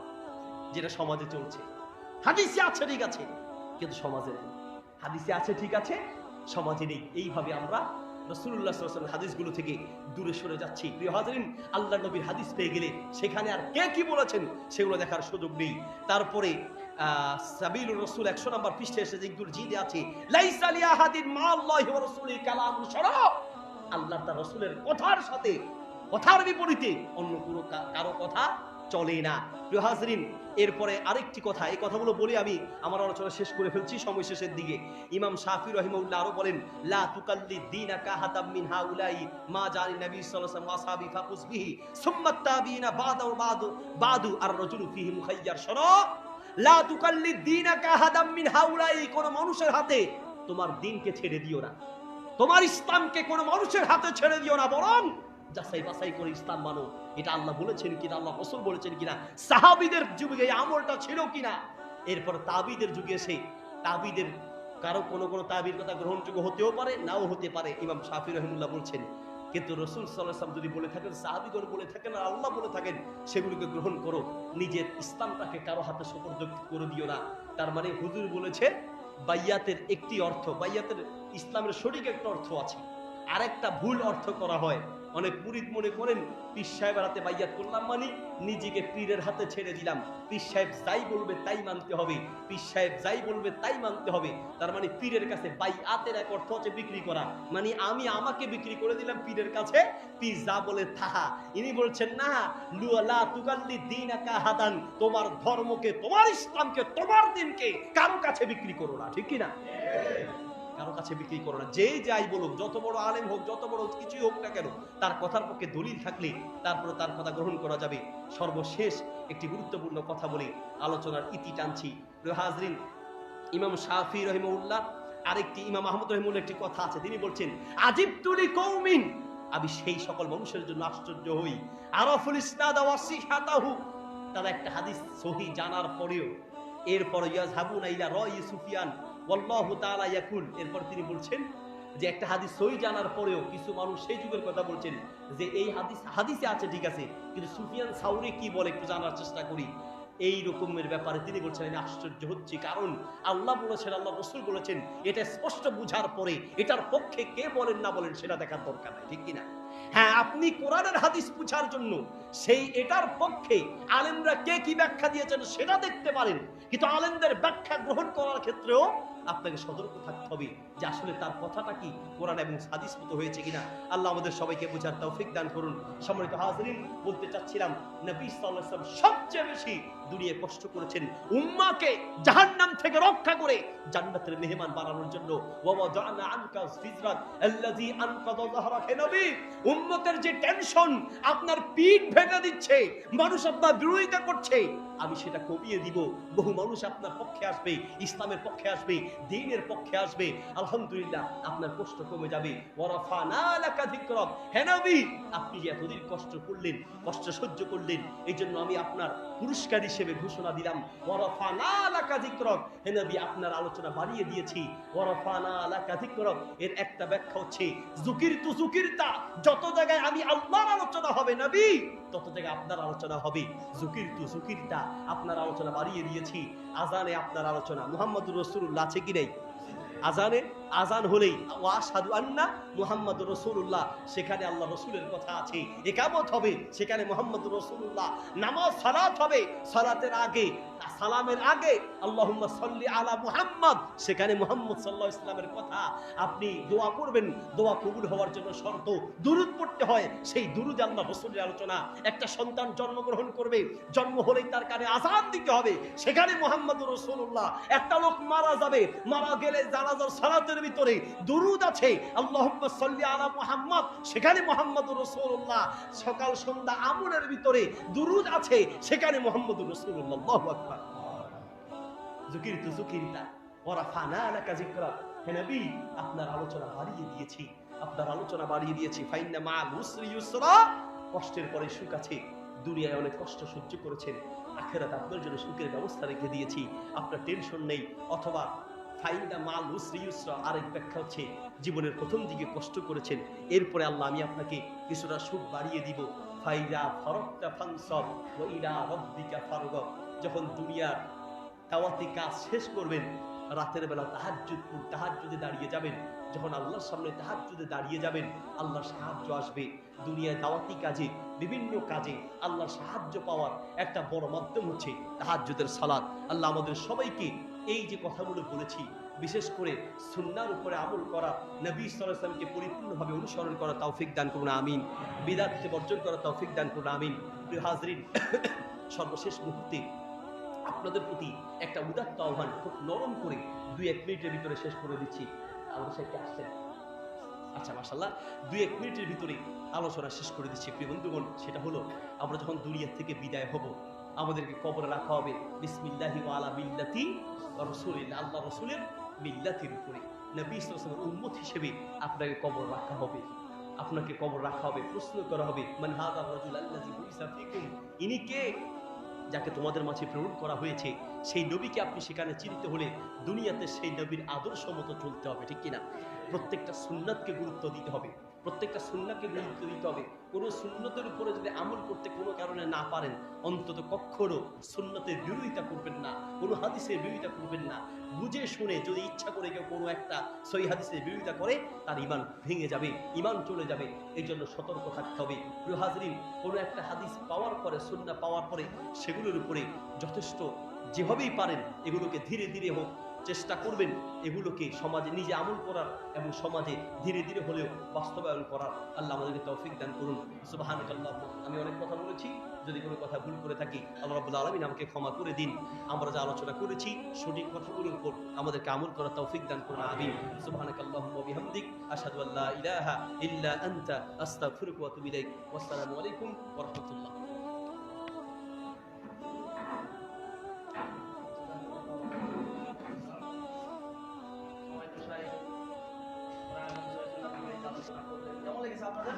যেটা সমাজে চলছে, হাদিসে আছে ঠিক আছে কিন্তু সমাজে নেই, হাদিসে আছে ঠিক আছে সমাজে নেই। এইভাবে আমরা রাসূলুল্লাহ সাল্লাল্লাহু আলাইহি ওয়াসাল্লাম হাদিসগুলো থেকে দূরে সরে যাচ্ছি। প্রিয় হাজরিন, আল্লাহর নবীর হাদিস পেয়ে গেলে সেখানে আর কে কি বলেছেন সেগুলো দেখার সুযোগ নেই। তারপরে সাবিলুর রাসূল 100 নম্বর পৃষ্ঠায় এসে যেগুলো জিদে আছে, লাইসা লি আহাদিন মা আল্লাহি ওয়া রাসূলিহি কালামুন শারা, আল্লাহ তার রাসূলের কথার সাথে, কথার বিপরীতে অন্য কোনো কারো কথা চলে না। প্রিয় হাজরিন, এরপরে আরেকটি কথা, এই কথাগুলো বলে আমি আমার আলোচনা শেষ করে ফেলছি, সময় শেষের দিকে। ইমাম শাফি রাহিমাহুল্লাহ আরো বলেন, লা তুকাল্লিদ দীনাকা হাতাম মিন হাউলাই মা জানি নবী সাল্লাল্লাহু আলাইহি ওয়া সাহাবী ফাকুস বিহি সুম্মা তাবিনা বাদু আর রাজুলু ফিহি মুখায়্যার। শোনো, লা তুকাল্লিদ দীনাকা হাতাম মিন হাউলাই, কোন মানুষের হাতে তোমার দ্বীনকে ছেড়ে দিও না, তোমার ইসলামকে কোন মানুষের হাতে ছেড়ে দিও না, বরং যাচাই বাছাই করে ইসলাম মানো। এটা আল্লাহ বলেছেন কিনা, আল্লাহ রাসূল বলেছেন কিনা, সাহাবীদের যুগে এই আমলটা ছিল কিনা। এরপর তাবিদের যুগে এসে তাবিদের কারো কোনো তাবির কথা গ্রহণযোগ্য হতেও পারে, নাও হতে পারে। ইমাম শাফি রাহিমাহুল্লাহ বলছেন, কিন্তু রাসূল সাল্লাল্লাহু আলাইহি ওয়াসাল্লাম যদি বলে থাকেন, সাহাবীগণ বলে থাকেন, আর আল্লাহ বলে থাকেন, সেগুলোকে গ্রহণ করো, নিজের ইসলামটাকে কারো হাতে সুপর্দ করে দিও না। তার মানে হুজুর বলেছে বাইয়াতের একটি অর্থ, বাইয়াতের ইসলামের সঠিক একটা অর্থ আছে, আরেকটা ভুল অর্থ করা হয়। অনেক মুরিদ মনে করেন পীর সাহেবের হাতে বাইয়াত করলাম মানে নিজেকে পীরের হাতে ছেড়ে দিলাম, পীর সাহেব যাই বলবে তাই মানতে হবে, পীর সাহেব যাই বলবে তাই মানতে হবে। তার মানে পীরের কাছে বাইআতের এক অর্থ হচ্ছে বিক্রি করা, মানে আমি আমাকে বিক্রি করে দিলাম পীরের কাছে, পীর যা বলে তাহা। ইনি বলছেন না, লা তুকাল্লিদ দীনাকা হাদান, তোমার ধর্মকে, তোমার ইসলামকে, তোমার দ্বীনকে কারো কাছে বিক্রি করো না, ঠিক কি না? কারো কাছে বিক্রি করো না। যে যাই বলুক, যত বড় আলেম হোক, যত বড় কিছুই হোক না কেন, তার কথার পক্ষে দলিল থাকলে তারপরে তার কথা গ্রহণ করা যাবে। সর্বশেষ একটি গুরুত্বপূর্ণ কথা বলে আলোচনার ইতি টানছি। হাজরিন, ইমাম শাফি রাহিমাহুল্লাহ আরেকটি, ইমাম আহমদ রাহিমাহুল্লাহ একটি কথা আছে, তিনি বলছেন, আজিবতু লিকৌমিন, আমি সেই সকল মানুষের জন্য আশ্চর্য হই, আরাফুল ইসনাদ ওয়া সিহাতাহু, তারা একটা হাদিস সহিহ জানার পরেও এরপর ইয়াযহাবুনা ইলা রাই সুফিয়ান ওয়াল্লাহু তাআলা ইয়াকুল, এরপর তিনি বলছেন যে একটা হাদিস সহিহ জানার পরেও কিছু মানুষ সেই যুগের কথা বলছেন যে এই হাদিসে আছে ঠিক আছে, কিন্তু সুফিয়ান সাউরি কি বলে একটু জানার চেষ্টা করি। এই রকমের ব্যাপারে তিনি বলছেন আমি আশ্চর্য হচ্ছি, কারণ আল্লাহ বলেছেন, আল্লাহ রাসূল বলেছেন, এটা স্পষ্ট বুঝার পরে এটার পক্ষে কে বলেন না বলেন সেটা দেখার দরকার নাই, ঠিক কিনা? হ্যাঁ, আপনি কোরআনের হাদিস বুঝার জন্য সেই এটার পক্ষে আলেমরা কে কি ব্যাখ্যা দিয়েছেন সেটা দেখতে পারেন, কিন্তু আলেমদের ব্যাখ্যা গ্রহণ করার ক্ষেত্রেও আপনাকে সতর্ক থাকতে হবে যে আসলে তার কথাটা কি কোরআন এবং হাদিস মতো হয়েছে কিনা। আল্লাহ আমাদের সবাইকে বোঝার তৌফিক দান করুন। সম্মানিত হাজরিন, বলতে চাচ্ছিলাম নবী সাল্লাল্লাহু আলাইহি ওয়াসাল্লাম সবচেয়ে বেশি দুনিয়ায় কষ্ট করেছেন উম্মাহকে জাহান্নাম থেকে রক্ষা করে জান্নাতের মেহমান বানানোর জন্য। ওয়া ওয়াদানা আনকা ফিজরাত আল্লাযী আনকাযা যাহরাক। হে নবী, উম্মতের যে টেনশন আপনার পিঠ ভেঙে দিচ্ছে, মানুষ আপনার বিরোধিতা করছে, আমি সেটা কমিয়ে দিব। বহু মানুষ আপনার পক্ষে আসবে, ইসলামের পক্ষে আসবে, দ্বীনের পক্ষে আসবে। আলহামদুলিল্লাহ, আপনার কষ্ট কমে যাবে। ওয়ারাফানা লাকা যিকরাক। হে নবী, আপনি যে এতদিন কষ্ট করলেন, কষ্ট সহ্য করলেন, এই জন্য আমি আপনার পুরস্কার হিসেবে ঘোষণা দিলাম ওয়ারাফানা লাকা যিকরাক। হে নবী, আপনার আলোচনা বাড়িয়ে দিয়েছি। ওয়ারাফানা লাকা যিকরাক এর একটা ব্যাখ্যা হচ্ছে যুকিরতু যুকিরতা, যত জায়গায় আমি আল্লাহর আলোচনা হবে নবী, তত জায়গায় আপনার আলোচনা হবে। যুকিরতু যুকিরতা, আপনার আলোচনা বাড়িয়ে দিয়েছি। আজানে আপনার আলোচনা, মুহাম্মদুর রাসূলুল্লাহ আছে কি নেই? আজানে আজান হলেই ওয়াশহাদু আন্না মুহাম্মাদুর রাসূলুল্লাহ, সেখানে আল্লাহ রাসূলের কথা আছে। ইকামত হবে, সেখানে মুহাম্মাদুর রাসূলুল্লাহ। নামাজ সালাত হবে, সালাতের আগে সালামের আগে আল্লাহুম্মা সাল্লি আলা মুহাম্মদ, সেখানে মুহাম্মদ সাল্লাল্লাহু আলাইহি ওয়াসাল্লামের কথা। আপনি দোয়া করবেন, দোয়া কবুল হওয়ার জন্য শর্ত দুরূদ পড়তে হয়, সেই দুরূদে আল্লাহ রাসূলের আলোচনা। একটা সন্তান জন্মগ্রহণ করবে, জন্ম হলেই তার কানে আযান দিতে হবে, সেখানে মুহাম্মাদুর রাসূলুল্লাহ। একটা লোক মারা যাবে, মারা গেলে জানাজার সালাতের ভিতরে দুরূদ আছে, আল্লাহুম্মা সাল্লি আলা মুহাম্মদ, সেখানে মুহাম্মাদুর রাসূলুল্লাহ। সকাল সন্ধ্যা আমলের ভিতরে দুরূদ আছে, সেখানে মুহাম্মাদুর রাসূলুল্লাহ। আল্লাহু আকবার। যুকিরতু যুকিরতা ওয়ারাফানা লাকা যিকরাক। হে নবী, আপনার আলোচনা বাড়িয়ে দিয়েছি, আপনার আলোচনা বাড়িয়ে দিয়েছি। ফাইন্না মা'আল উসরি ইউসরা, কষ্টের পরে সুখ আছে। দুনিয়ায় অনেক কষ্ট সহ্য করেছেন, আখিরাতে আপনার জন্য সুখের ব্যবস্থা রেখে দিয়েছি, আপনার টেনশন নেই। অথবা ফাইন্না মা'আল উসরি ইউসরা, আরেক ব্যাখ্যা হচ্ছে জীবনের প্রথম দিকে কষ্ট করেছেন, এরপরে আল্লাহ আমি আপনাকে কিছুটা সুখ বাড়িয়ে দিব। ফাইজা ফারাগতা ফানসাব ওয়া ইলা রাব্বিকা ফারগাব। যখন দুনিয়ার দাওয়াতি কাজ শেষ করবেন, রাতের বেলা তাহাজ্জুদে দাঁড়িয়ে যাবেন, যখন আল্লাহর সামনে তাহাজ্জুদে দাঁড়িয়ে যাবেন, আল্লাহর সাহায্য আসবে। দুনিয়ায় দাওয়াতি কাজে, বিভিন্ন কাজে আল্লাহর সাহায্য পাওয়ার একটা বড় মাধ্যম হচ্ছে তাহাজ্জুদের সালাত। আল্লাহ আমাদের সবাইকে এই যে কথাগুলো বলেছি, বিশেষ করে সুন্নাহর উপরে আমল করা, নবী সাল্লাল্লাহু আলাইহি ওয়াসাল্লামকে পরিপূর্ণভাবে অনুসরণ করা তৌফিক দান করুন, আমিন। বিদআতকে বর্জন করা তৌফিক দান করুন, আমিন। প্রিয় হাজরিন, সর্বশেষ মুহূর্তে আপনাদের প্রতি একটা উদাত্ত আহ্বান, খুব নরম করে 2-1 মিনিটের ভিতরে শেষ করে দিচ্ছি। আমাদের সাথে আসছেন? আচ্ছা, মাশাআল্লাহ, 2-1 মিনিটের ভিতরে আলোচনা শেষ করে দিচ্ছি। প্রিয় বন্ধুগণ, সেটা হলো আমরা যখন দুনিয়া থেকে বিদায় হব, আমাদেরকে কবরে রাখা হবে বিসমিল্লাহি ওয়া আলা মিল্লাতি রাসূলিল্লাহ, আল্লাহ রাসূলের মিল্লাতের উপরে। নবী সাল্লাল্লাহু আলাইহি ওয়াসাল্লামের উম্মত হিসেবে আপনাকে কবর রাখা হবে, আপনাকে কবর রাখা হবে। প্রশ্ন করা হবে, মান হাযার রাজুল আল্লাযী বুইসা ফীকুম, ইনি কে, যাকে তোমাদের মাঝে প্রেরণ করা হয়েছে। সেই নবীকে আপনি সেখানে চিনতে হলে দুনিয়াতে সেই নবীর আদর্শ মতো চলতে হবে, ঠিক কিনা? প্রত্যেকটা সুন্নাতকে গুরুত্ব দিতে হবে, প্রত্যেকটা সুন্নাতকে গুরুত্ব দিতে হবে। কোনো সুন্নতের উপরে যদি আমল করতে কোনো কারণে না পারেন, অন্তত কখনো সুন্নতের বিরোধিতা করবেন না, কোনো হাদিসের বিরোধিতা করবেন না। বুঝে শুনে যদি ইচ্ছা করে কেউ কোনো একটা সহিহ হাদিসের বিরোধিতা করে, তার ঈমান ভেঙে যাবে, ঈমান চলে যাবে। এই জন্য সতর্ক থাকতে হবে। প্রিয় হাজরিন, কোনো একটা হাদিস পাওয়ার পরে, সুন্নাহ পাওয়ার পরে সেগুলোর উপরে যথেষ্ট যেভাবেই পারেন এগুলোকে ধীরে ধীরে হোক চেষ্টা করবেন, এগুলোকে সমাজে নিজে আমল করার এবং সমাজে ধীরে ধীরে হলেও বাস্তবায়ন করার। আল্লাহ আমাদেরকে তৌফিক দান করুন। সুবহানাল্লাহ। আমি অনেক কথা বলেছি, যদি কোনো কথা ভুল করে থাকি আল্লাহ রাব্বুল আলামিন আমাকে ক্ষমা করে দিন। আমরা যা আলোচনা করেছি সঠিক কথাগুলোর উপর আমাদেরকে আমল করার তৌফিক দান করুন, আমিন। সুবহানাকাল্লাহুম্মা ওয়া বিহামদিক, আশহাদু আল্লা ইলাহা ইল্লা আনতা, আস্তাগফিরুকা ওয়া আতুবু ইলাইক। ওয়াসসালামু আলাইকুম ওয়া রাহমাতুল্লাহ। কেমন লেগেছে আপনাদের?